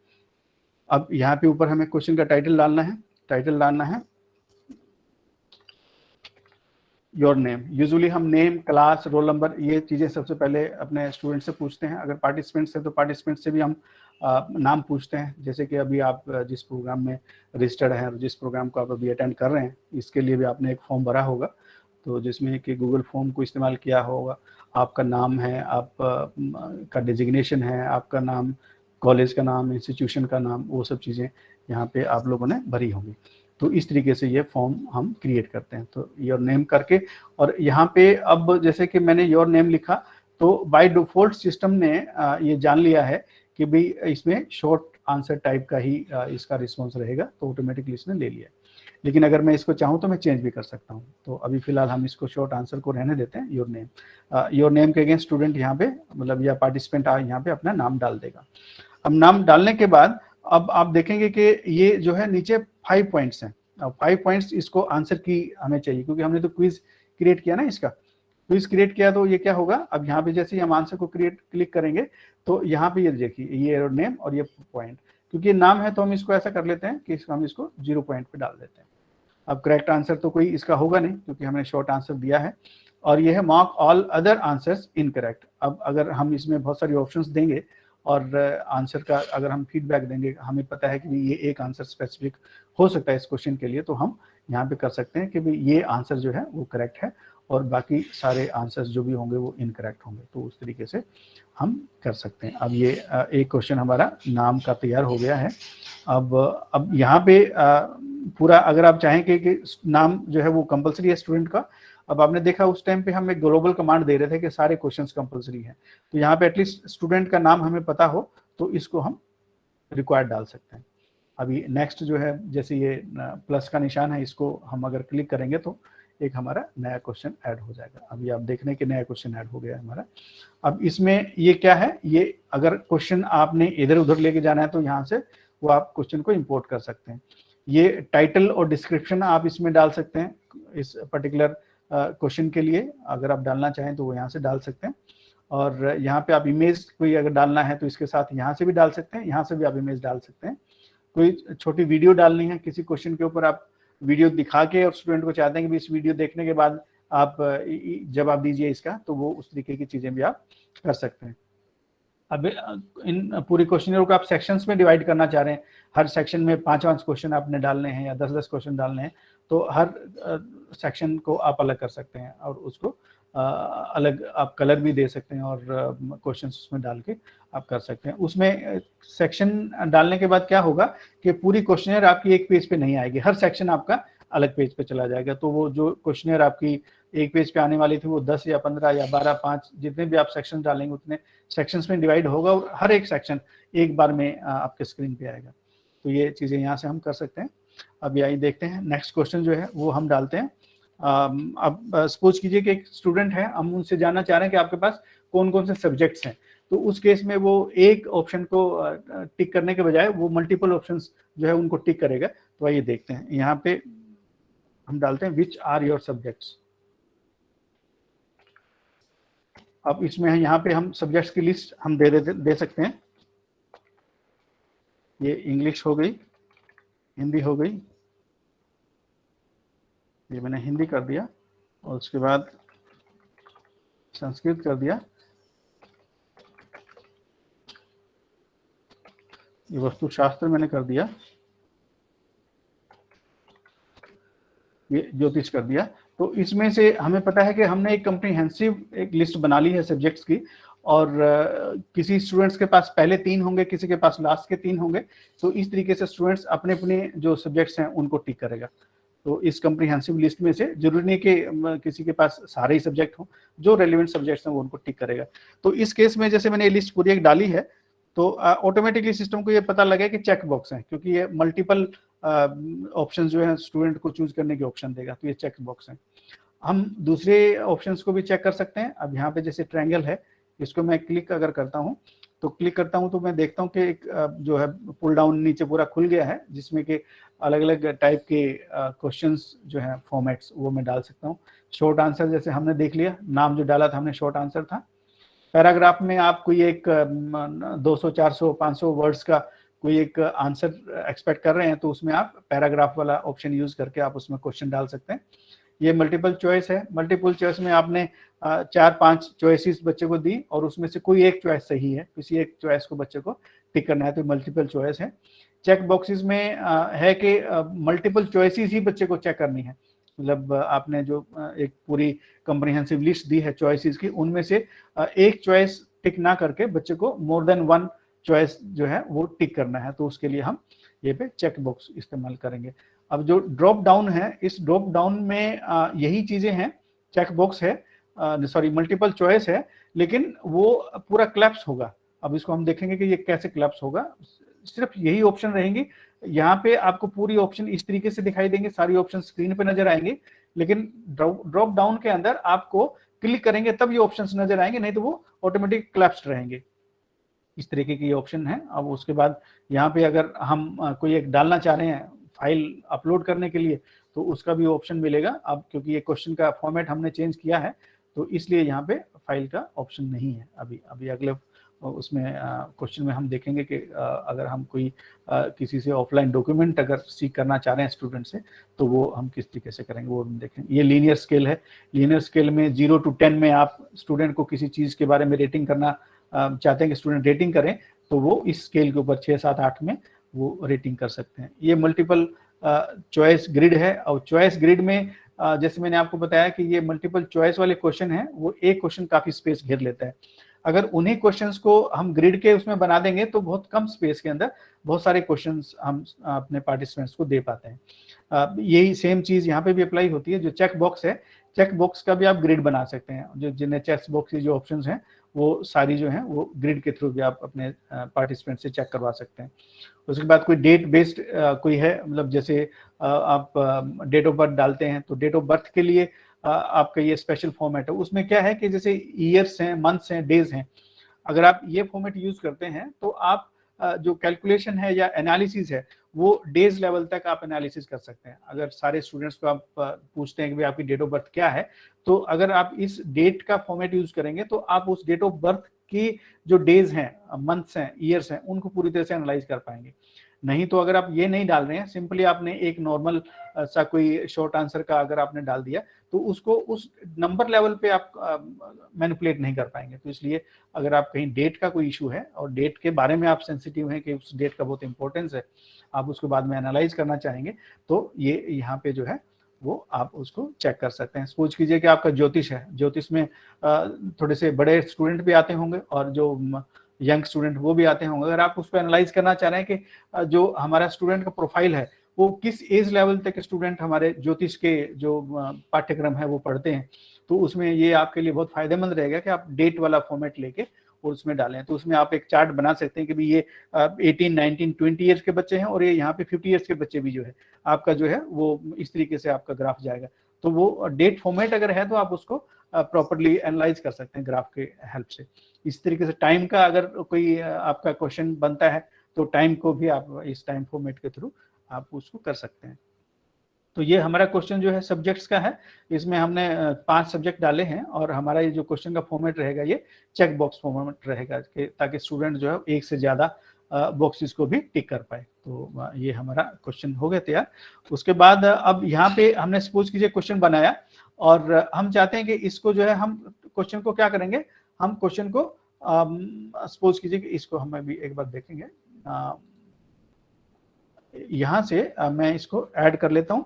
अब यहाँ पे ऊपर हमें क्वेश्चन का टाइटल डालना है योर नेम। यूजुअली हम नेम, क्लास, रोल नंबर, ये चीज़ें सबसे पहले अपने स्टूडेंट से पूछते हैं। अगर पार्टिसिपेंट्स है तो पार्टिसिपेंट से भी हम नाम पूछते हैं। जैसे कि अभी आप जिस प्रोग्राम में रजिस्टर्ड हैं और जिस प्रोग्राम को आप अभी अटेंड कर रहे हैं, इसके लिए भी आपने एक फॉर्म भरा होगा, तो जिसमें कि गूगल फॉर्म को इस्तेमाल किया होगा। आपका नाम है, आप का डिजिग्नेशन है, आपका नाम, कॉलेज का नाम, इंस्टीट्यूशन का नाम, वो सब चीज़ें यहाँ पे आप लोगों ने भरी होंगी। तो इस तरीके से ये फॉर्म हम क्रिएट करते हैं। तो योर नेम करके, और यहाँ पे अब जैसे कि मैंने योर नेम लिखा तो बाय डिफॉल्ट सिस्टम ने ये जान लिया है कि भाई इसमें शॉर्ट आंसर टाइप का ही इसका रिस्पॉन्स रहेगा, तो ऑटोमेटिकली इसने ले लिया। लेकिन अगर मैं इसको चाहूँ तो मैं चेंज भी कर सकता हूँ। तो अभी फिलहाल हम इसको शॉर्ट आंसर को रहने देते हैं, योर नेम। योर नेम के अगेंस्ट स्टूडेंट यहाँ पे मतलब या पार्टिसिपेंट यहाँ पे अपना नाम डाल देगा। अब नाम डालने के बाद अब आप देखेंगे कि ये जो है नीचे 5 पॉइंट्स हैं। अब 5 पॉइंट्स इसको आंसर की हमें चाहिए, क्योंकि हमने तो क्विज क्रिएट किया ना, इसका क्विज क्रिएट किया। तो ये क्या होगा, अब यहाँ पे जैसे ही हम आंसर को क्लिक करेंगे तो यहाँ पे ये देखिए, ये नेम और ये पॉइंट, क्योंकि ये नाम है तो हम इसको ऐसा कर लेते हैं कि हम इसको 0 पॉइंट पे डाल देते हैं। अब करेक्ट आंसर तो कोई इसका होगा नहीं, क्योंकि हमने शॉर्ट आंसर दिया है। और ये है mark all other answers incorrect. अब अगर हम इसमें बहुत सारी ऑप्शंस देंगे और आंसर का अगर हम फीडबैक देंगे, हमें पता है कि ये एक आंसर स्पेसिफिक हो सकता है इस क्वेश्चन के लिए, तो हम यहाँ पे कर सकते हैं कि भाई ये आंसर जो है वो करेक्ट है और बाकी सारे आंसर्स जो भी होंगे वो इनकरेक्ट होंगे। तो उस तरीके से हम कर सकते हैं। अब ये एक क्वेश्चन हमारा नाम का तैयार हो गया है। अब यहाँ पे पूरा अगर आप चाहें कि नाम जो है वो कंपलसरी है स्टूडेंट का। अब आपने देखा उस टाइम पे हम एक ग्लोबल कमांड दे रहे थे कि सारे क्वेश्चंस कंपलसरी हैं, तो यहाँ पे एटलीस्ट स्टूडेंट का नाम हमें पता हो तो इसको हम रिक्वायर्ड डाल सकते हैं। अभी नेक्स्ट जो है, जैसे ये प्लस का निशान है, इसको हम अगर क्लिक करेंगे तो एक हमारा नया क्वेश्चन ऐड हो जाएगा। अभी आप देख रहे हैं कि नया क्वेश्चन ऐड हो गया है हमारा। अब इसमें ये क्या है, ये अगर क्वेश्चन आपने इधर उधर लेके जाना है तो यहाँ से वो आप क्वेश्चन को इम्पोर्ट कर सकते हैं। ये टाइटल और डिस्क्रिप्शन आप इसमें डाल सकते हैं, इस पर्टिकुलर क्वेश्चन के लिए अगर आप डालना चाहें तो वो यहाँ से डाल सकते हैं। और यहाँ पे आप इमेज कोई अगर डालना है तो इसके साथ यहाँ से भी डाल सकते हैं, यहाँ से भी आप इमेज डाल सकते हैं। कोई छोटी वीडियो डालनी है किसी क्वेश्चन के ऊपर, आप वीडियो दिखा के और स्टूडेंट को चाहते हैं कि इस वीडियो देखने के बाद आप जवाब दीजिए इसका, तो वो उस तरीके की चीजें भी आप कर सकते हैं। अब इन पूरी क्वेश्चनर को आप सेक्शंस में डिवाइड करना चाह रहे हैं, हर सेक्शन में 5-5 क्वेश्चन आपने डालने हैं या 10-10 क्वेश्चन डालने हैं, तो हर सेक्शन को आप अलग कर सकते हैं और उसको अलग आप कलर भी दे सकते हैं और क्वेश्चंस उसमें डाल के आप कर सकते हैं। उसमें सेक्शन डालने के बाद क्या होगा कि पूरी क्वेश्चनर आपकी एक पेज पे नहीं आएगी, हर सेक्शन आपका अलग पेज पे चला जाएगा। तो वो जो क्वेश्चनर आपकी एक पेज पे आने वाली थी वो 10 या 15 या 12, 5 जितने भी आप सेक्शन डालेंगे उतने सेक्शंस में डिवाइड होगा और हर एक सेक्शन एक बार में आपके स्क्रीन पे आएगा। तो ये चीज़ें यहाँ से हम कर सकते हैं। अब यही देखते हैं नेक्स्ट क्वेश्चन जो है वो हम डालते हैं। अब सपोज कीजिए कि एक स्टूडेंट है, हम उनसे जानना चाह रहे हैं कि आपके पास कौन कौन से सब्जेक्ट्स हैं। तो उस केस में वो एक ऑप्शन को टिक करने के बजाय वो मल्टीपल ऑप्शंस जो है उनको टिक करेगा। तो आइए देखते हैं, यहाँ पे हम डालते हैं विच आर योर सब्जेक्ट्स। अब इसमें यहाँ पे हम सब्जेक्ट्स की लिस्ट हम दे सकते हैं। ये इंग्लिश हो गई, हिंदी हो गई, ये मैंने हिंदी कर दिया, और उसके बाद संस्कृत कर दिया, ये वस्तुशास्त्र मैंने कर दिया, ये ज्योतिष कर दिया। तो इसमें से हमें पता है कि हमने एक कम्प्रीहेंसिव एक लिस्ट बना ली है सब्जेक्ट्स की, और किसी स्टूडेंट्स के पास पहले 3 होंगे, किसी के पास लास्ट के 3 होंगे। तो इस तरीके से स्टूडेंट्स अपने अपने जो सब्जेक्ट्स हैं उनको टिक करेगा। तो इस कम्प्रीहेंसिव लिस्ट में से जरूरी नहीं कि किसी के पास सारे ही सब्जेक्ट हों, जो रेलिवेंट सब्जेक्ट्स हैं वो उनको टिक करेगा। तो इस केस में जैसे मैंने ये लिस्ट पूरी एक डाली है, तो ऑटोमेटिकली सिस्टम को ये पता लगे कि चेक बॉक्स है, क्योंकि ये मल्टीपल ऑप्शन जो है स्टूडेंट को चूज करने के ऑप्शन देगा। तो ये चेक बॉक्स है। हम दूसरे ऑप्शंस को भी चेक कर सकते हैं। अब यहाँ पे जैसे ट्रायंगल है, इसको मैं क्लिक अगर करता हूँ तो मैं देखता हूँ कि एक जो है पुल डाउन नीचे पूरा खुल गया है, जिसमें कि अलग अलग टाइप के क्वेश्चंस जो है फॉर्मेट्स वो मैं डाल सकता हूँ। शॉर्ट आंसर जैसे हमने देख लिया, नाम जो डाला था हमने शॉर्ट आंसर था। पैराग्राफ में आप कोई एक 200, 400, 500 वर्ड्स का कोई एक आंसर एक्सपेक्ट कर रहे हैं, तो उसमें आप पैराग्राफ वाला ऑप्शन यूज करके आप उसमें क्वेश्चन डाल सकते हैं। ये मल्टीपल चॉइस है। मल्टीपल चॉइस में आपने 4-5 चॉइसेस बच्चे को दी और उसमें से कोई एक चॉइस सही है, किसी एक चॉइस को बच्चे को टिक करना है, तो मल्टीपल चॉइस है। चेक बॉक्सेस में है कि मल्टीपल चॉइसेस ही बच्चे को चेक करनी है। मतलब आपने जो एक पूरी कम्प्रीहेंसिव लिस्ट दी है चॉइसेस की, उनमें से एक चॉइस टिक ना करके बच्चे को मोर देन 1 चॉइस जो है वो टिक करना है। तो उसके लिए हम ये पे चेक बॉक्स इस्तेमाल करेंगे। अब जो ड्रॉप डाउन है, इस ड्रॉप डाउन में यही चीजें हैं, चेक बॉक्स है, सॉरी मल्टीपल चॉइस है, लेकिन वो पूरा क्लैप्स होगा। अब इसको हम देखेंगे कि ये कैसे क्लैप्स होगा। सिर्फ यही ऑप्शन रहेंगी, यहाँ पे आपको पूरी ऑप्शन इस तरीके से दिखाई देंगे, सारी ऑप्शन स्क्रीन पे नजर आएंगे, लेकिन ड्रॉप डाउन के अंदर आपको क्लिक करेंगे तब ये ऑप्शंस नजर आएंगे, नहीं तो वो ऑटोमेटिक क्लैप्स्ड रहेंगे। इस तरीके की ऑप्शन है। अब उसके बाद यहाँ पे अगर हम कोई एक डालना चाह रहे हैं फाइल अपलोड करने के लिए, तो उसका भी ऑप्शन मिलेगा। अब क्योंकि ये क्वेश्चन का फॉर्मेट हमने चेंज किया है, तो इसलिए यहाँ पे फाइल का ऑप्शन नहीं है अभी अगले उसमें क्वेश्चन में हम देखेंगे कि अगर हम कोई किसी से ऑफलाइन डॉक्यूमेंट अगर सीख करना चाह रहे हैं स्टूडेंट से, तो वो हम किस तरीके से करेंगे वो हम देखेंगे। ये लीनियर स्केल है। लीनियर स्केल में 0 to 10 में आप स्टूडेंट को किसी चीज़ के बारे में रेटिंग करना चाहते हैं कि स्टूडेंट रेटिंग करें, तो वो इस स्केल के ऊपर 6, 7, 8 में वो रेटिंग कर सकते हैं। ये मल्टीपल चॉइस ग्रिड है। और चॉइस ग्रिड में जैसे मैंने आपको बताया कि ये मल्टीपल चॉइस वाले क्वेश्चन हैं, वो एक क्वेश्चन काफ़ी स्पेस घेर लेता है। अगर उन्हीं क्वेश्चंस को हम ग्रिड के उसमें बना देंगे तो बहुत कम स्पेस के अंदर बहुत सारे क्वेश्चंस हम अपने पार्टिसिपेंट्स को दे पाते हैं। यही सेम चीज़ यहाँ पे भी अप्लाई होती है। जो चेक बॉक्स है, चेक बॉक्स का भी आप ग्रिड बना सकते हैं। जो जिन्हें चेक बॉक्स की जो ऑप्शंस हैं वो सारी जो हैं वो ग्रिड के थ्रू भी आप अपने पार्टिसिपेंट से चेक करवा सकते हैं। उसके बाद कोई डेट बेस्ड कोई है, मतलब जैसे आप डेट ऑफ बर्थ डालते हैं, तो डेट ऑफ बर्थ के लिए आपका ये स्पेशल फॉर्मेट है। उसमें क्या है कि जैसे ईयर्स हैं, मंथ्स हैं, डेज हैं, अगर आप ये फॉर्मेट यूज करते हैं तो आप जो कैलकुलेशन है या एनालिसिस है वो डेज लेवल तक आप एनालिसिस कर सकते हैं। अगर सारे स्टूडेंट्स को आप पूछते हैं कि भाई आपकी डेट ऑफ बर्थ क्या है, तो अगर आप इस डेट का फॉर्मेट यूज करेंगे तो आप उस डेट ऑफ बर्थ की जो डेज हैं, मंथ्स हैं, ईयर्स हैं, उनको पूरी तरह से एनालाइज कर पाएंगे। नहीं तो अगर आप ये नहीं डाल रहे हैं, सिंपली आपने एक नॉर्मल सा कोई शॉर्ट आंसर का अगर आपने डाल दिया, तो उसको उस नंबर लेवल पे आप मैनिपुलेट नहीं कर पाएंगे। तो इसलिए अगर आप कहीं डेट का कोई इशू है और डेट के बारे में आप सेंसिटिव हैं कि उस डेट का बहुत इंपॉर्टेंस है, आप उसको बाद में एनालाइज करना चाहेंगे, तो ये यहाँ पे जो है वो आप उसको चेक कर सकते हैं। सपोज कीजिए कि आपका ज्योतिष है, ज्योतिष में थोड़े से बड़े स्टूडेंट भी आते होंगे और जो यंग स्टूडेंट वो भी आते होंगे। अगर आप उसको एनालाइज करना चाह रहे हैं कि जो हमारा स्टूडेंट का प्रोफाइल है वो किस एज लेवल तक स्टूडेंट हमारे ज्योतिष के जो पाठ्यक्रम है वो पढ़ते हैं, तो उसमें ये आपके लिए बहुत फायदेमंद रहेगा कि आप डेट वाला फॉर्मेट लेके और उसमें डालें। तो उसमें आप एक चार्ट बना सकते हैं कि भाई ये 18, 19, 20 ईयर्स के बच्चे हैं और ये यहाँ पे 50 ईयर्स के बच्चे भी जो है आपका जो है वो इस तरीके से आपका ग्राफ जाएगा। तो वो डेट फॉर्मेट अगर है तो आप उसको प्रॉपरली एनालाइज कर सकते हैं ग्राफ के हेल्प से। इस तरीके से टाइम का अगर कोई आपका क्वेश्चन बनता है तो टाइम को भी आप इस टाइम फॉर्मेट के थ्रू आप उसको कर सकते हैं। तो ये हमारा क्वेश्चन जो है सब्जेक्ट्स का है। इसमें हमने 5 सब्जेक्ट डाले हैं और हमारा ये जो क्वेश्चन का फॉर्मेट रहेगा ये चेक बॉक्स फॉर्मेट रहेगा ताकि स्टूडेंट जो है एक से ज़्यादा बॉक्सेस को भी टिक कर पाए। तो ये हमारा क्वेश्चन हो गया तैयार। उसके बाद अब यहाँ पे हमने सपोज कीजिए क्वेश्चन बनाया और हम चाहते हैं कि इसको जो है हम क्वेश्चन को क्या करेंगे, हम क्वेश्चन को सपोज कीजिए कि इसको हम भी एक बार देखेंगे। यहाँ से मैं इसको ऐड कर लेता हूँ।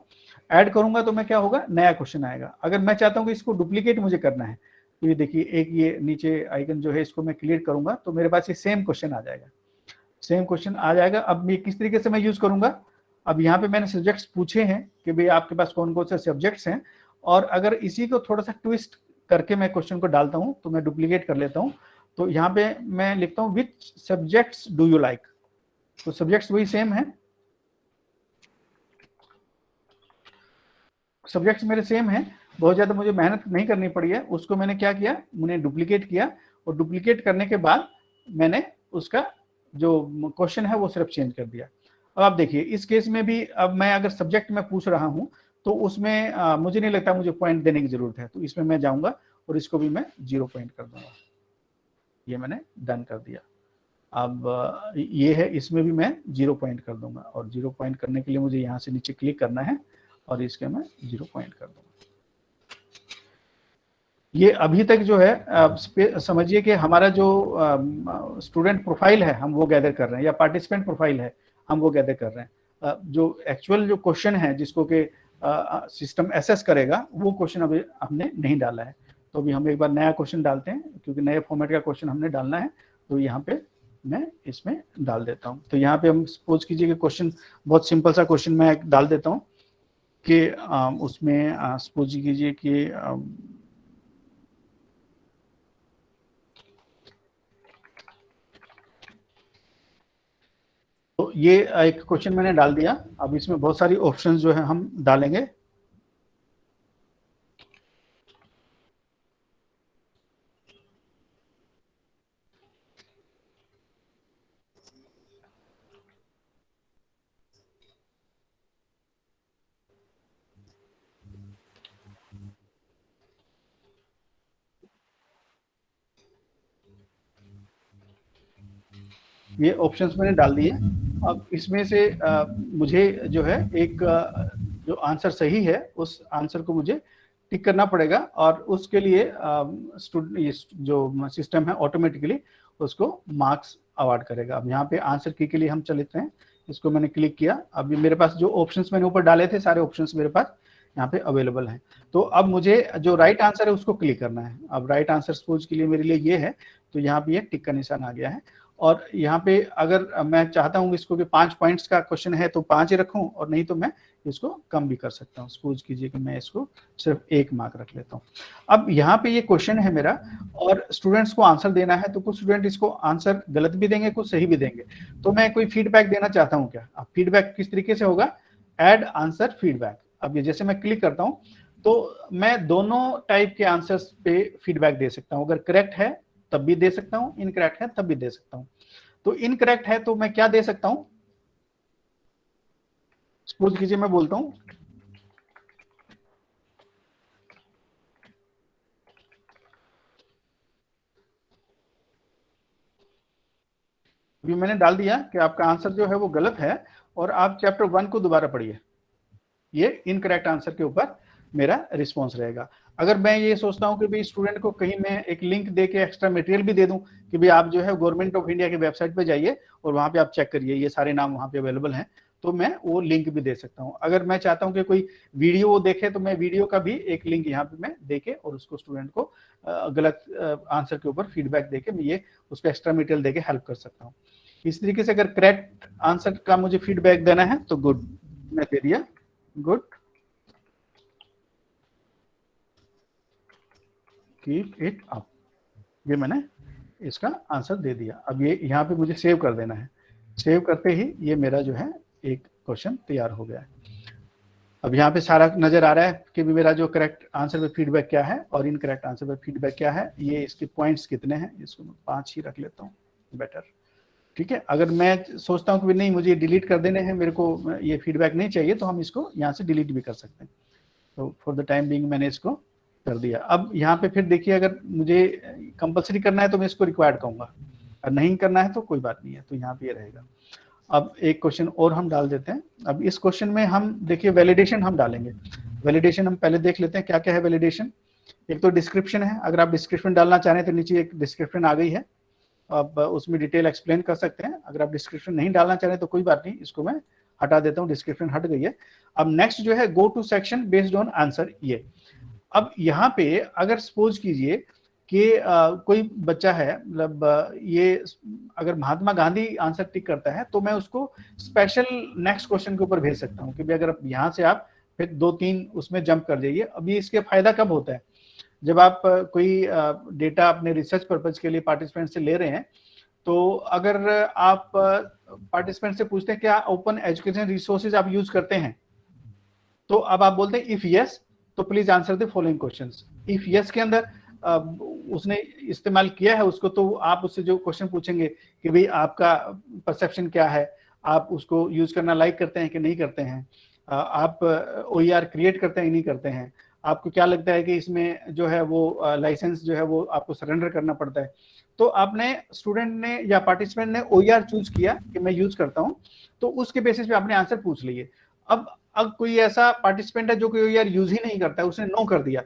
ऐड करूंगा तो मैं क्या होगा, नया क्वेश्चन आएगा। अगर मैं चाहता हूँ कि इसको डुप्लीकेट मुझे करना है तो ये देखिए एक ये नीचे आइकन जो है इसको मैं क्लिक करूंगा तो मेरे पास ये सेम क्वेश्चन आ जाएगा, सेम क्वेश्चन आ जाएगा। अब मैं किस तरीके से मैं यूज करूंगा, अब यहाँ पे मैंने सब्जेक्ट्स पूछे हैं कि भाई आपके पास कौन कौन से सब्जेक्ट्स हैं, और अगर इसी को थोड़ा सा ट्विस्ट करके मैं क्वेश्चन को डालता हूँ तो मैं डुप्लीकेट कर लेता हूँ। तो यहाँ पे मैं लिखता हूँ विच सब्जेक्ट्स डू यू लाइक, तो सब्जेक्ट्स वही सेम है, सब्जेक्ट्स मेरे सेम हैं, बहुत ज़्यादा मुझे मेहनत नहीं करनी पड़ी है। उसको मैंने क्या किया, मैंने डुप्लीकेट किया और डुप्लीकेट करने के बाद मैंने उसका जो क्वेश्चन है वो सिर्फ चेंज कर दिया। अब आप देखिए इस केस में भी अब मैं अगर सब्जेक्ट में पूछ रहा हूँ तो उसमें मुझे नहीं लगता मुझे पॉइंट देने की जरूरत है, तो इसमें मैं जाऊँगा और इसको भी मैं 0 पॉइंट कर दूंगा। ये मैंने डन कर दिया। अब ये है, इसमें भी मैं 0 पॉइंट कर दूंगा और 0 पॉइंट करने के लिए मुझे यहाँ से नीचे क्लिक करना है और इसके मैं 0 पॉइंट कर दूंगा। ये अभी तक जो है समझिए कि हमारा जो स्टूडेंट प्रोफाइल है हम वो गैदर कर रहे हैं, या पार्टिसिपेंट प्रोफाइल है हम वो गैदर कर रहे हैं। जो एक्चुअल जो क्वेश्चन है जिसको कि सिस्टम एसेस करेगा वो क्वेश्चन अभी हमने नहीं डाला है। तो अभी हम एक बार नया क्वेश्चन डालते हैं क्योंकि नए फॉर्मेट का क्वेश्चन हमने डालना है। तो यहाँ पे मैं इसमें डाल देता हूँ। तो यहाँ पे हम सपोज कीजिए कि क्वेश्चन बहुत सिंपल सा क्वेश्चन मैं डाल देता हूँ कि उसमें सपोज कीजिए कि तो ये एक क्वेश्चन मैंने डाल दिया। अब इसमें बहुत सारी ऑप्शंस जो है हम डालेंगे। ये ऑप्शंस मैंने डाल दिए। अब इसमें से मुझे जो है एक जो आंसर सही है उस आंसर को मुझे टिक करना पड़ेगा और उसके लिए जो सिस्टम है ऑटोमेटिकली उसको मार्क्स अवार्ड करेगा। अब यहाँ पे आंसर की के लिए हम चलते हैं, इसको मैंने क्लिक किया। अब ये मेरे पास जो ऑप्शंस मैंने ऊपर डाले थे सारे ऑप्शंस मेरे पास यहाँ पे अवेलेबल हैं। तो अब मुझे जो राइट आंसर है उसको क्लिक करना है। अब राइट आंसर सपोज के लिए मेरे लिए ये है, तो यहाँ पे ये टिक का निशान आ गया है। और यहाँ पे अगर मैं चाहता हूँ इसको कि 5 पॉइंट्स का क्वेश्चन है तो 5 ही रखूँ और नहीं तो मैं इसको कम भी कर सकता हूँ। सपोज कीजिए कि मैं इसको सिर्फ 1 मार्क रख लेता हूँ। अब यहाँ पे ये क्वेश्चन है मेरा और स्टूडेंट्स को आंसर देना है, तो कुछ स्टूडेंट इसको आंसर गलत भी देंगे, कुछ सही भी देंगे। तो मैं कोई फीडबैक देना चाहता हूँ क्या। अब फीडबैक किस तरीके से होगा, ऐड आंसर फीडबैक। अब ये जैसे मैं क्लिक करता हूँ तो मैं दोनों टाइप के आंसर्स पे फीडबैक दे सकता हूँ। अगर करेक्ट है तब भी दे सकता हूँ, इनकरेक्ट है तब भी दे सकता हूँ। तो इनकरेक्ट है तो मैं क्या दे सकता हूं, सपोज कीजिए मैं बोलता हूं अभी मैंने डाल दिया कि आपका आंसर जो है वो गलत है और आप चैप्टर 1 को दोबारा पढ़िए। ये इनकरेक्ट आंसर के ऊपर मेरा रिस्पॉन्स रहेगा। अगर मैं ये सोचता हूँ कि भाई स्टूडेंट को कहीं मैं एक लिंक दे के एक्स्ट्रा मटेरियल भी दे दूं कि भाई आप जो है गवर्नमेंट ऑफ इंडिया की वेबसाइट पे जाइए और वहाँ पे आप चेक करिए, ये सारे नाम वहाँ पे अवेलेबल हैं, तो मैं वो लिंक भी दे सकता हूँ। अगर मैं चाहता हूँ कि कोई वीडियो देखे तो मैं वीडियो का भी एक लिंक यहाँ पे मैं देके और उसको स्टूडेंट को गलत आंसर के ऊपर फीडबैक देके मैं ये उसको एक्स्ट्रा मटेरियल देके हेल्प कर सकता हूँ। इस तरीके से अगर करेक्ट आंसर का मुझे फीडबैक देना है तो गुड, मैं दे दिया गुड, कीप इट अप, ये मैंने इसका आंसर दे दिया। अब ये यहाँ पे मुझे सेव कर देना है। सेव करते ही ये मेरा जो है एक क्वेश्चन तैयार हो गया है। अब यहाँ पे सारा नजर आ रहा है कि मेरा जो करेक्ट आंसर पे फीडबैक क्या है और इनकरेक्ट आंसर पे फीडबैक क्या है, ये इसके पॉइंट्स कितने हैं, इसको मैं 5 ही रख लेता हूँ बेटर। ठीक है, अगर मैं सोचता हूँ कि नहीं मुझे डिलीट कर देने हैं, मेरे को ये फीडबैक नहीं चाहिए, तो हम इसको यहाँ से डिलीट भी कर सकते हैं। तो फॉर द टाइम बिंग मैंने इसको कर दिया। अब यहाँ पे फिर देखिए, अगर मुझे कंपलसरी करना है तो मैं इसको रिक्वायर्ड कहूँगा, और नहीं करना है तो कोई बात नहीं है, तो यहाँ पे ये रहेगा। अब एक क्वेश्चन और हम डाल देते हैं। अब इस क्वेश्चन में हम देखिए वैलिडेशन हम डालेंगे। वैलिडेशन हम पहले देख लेते हैं क्या क्या है वैलिडेशन। एक तो डिस्क्रिप्शन है, अगर आप डिस्क्रिप्शन डालना चाह रहे हैं तो नीचे एक डिस्क्रिप्शन आ गई है, अब उसमें डिटेल एक्सप्लेन कर सकते हैं। अगर आप डिस्क्रिप्शन नहीं डालना चाह रहे तो कोई बात नहीं, इसको मैं हटा देता हूँ, डिस्क्रिप्शन हट गई है। अब नेक्स्ट जो है go to section based on answer. ये अब यहाँ पे अगर सपोज कीजिए कि कोई बच्चा है, मतलब ये अगर महात्मा गांधी आंसर टिक करता है तो मैं उसको स्पेशल नेक्स्ट क्वेश्चन के ऊपर भेज सकता हूँ कि भाई अगर यहाँ से आप फिर 2-3 उसमें जंप कर जाइए। अभी इसके फायदा कब होता है, जब आप कोई डेटा अपने रिसर्च पर्पज के लिए पार्टिसिपेंट से ले रहे हैं, तो अगर आप पार्टिसिपेंट से पूछते हैं क्या ओपन एजुकेशन रिसोर्सेज आप यूज करते हैं, तो अब आप बोलते हैं इफ यस तो please answer the following questions. If yes के अंदर उसने इस्तेमाल किया है उसको, तो आप उससे जो क्वेश्चन पूछेंगे कि भाई आपका परसेप्शन क्या है, आप उसको यूज करना लाइक करते हैं कि नहीं करते हैं, आप OER क्रिएट करते हैं कि नहीं करते हैं, आपको क्या लगता है कि इसमें जो है वो लाइसेंस जो है वो आपको सरेंडर करना पड़ता है। तो आपने स्टूडेंट ने या पार्टिसिपेंट ने OER चूज किया कि मैं यूज करता हूँ, तो उसके बेसिस पे आपने आंसर पूछ लिए। अब कोई ऐसा पार्टिसिपेंट है जो कोई OER यूज ही नहीं करता है, उसने नो कर दिया,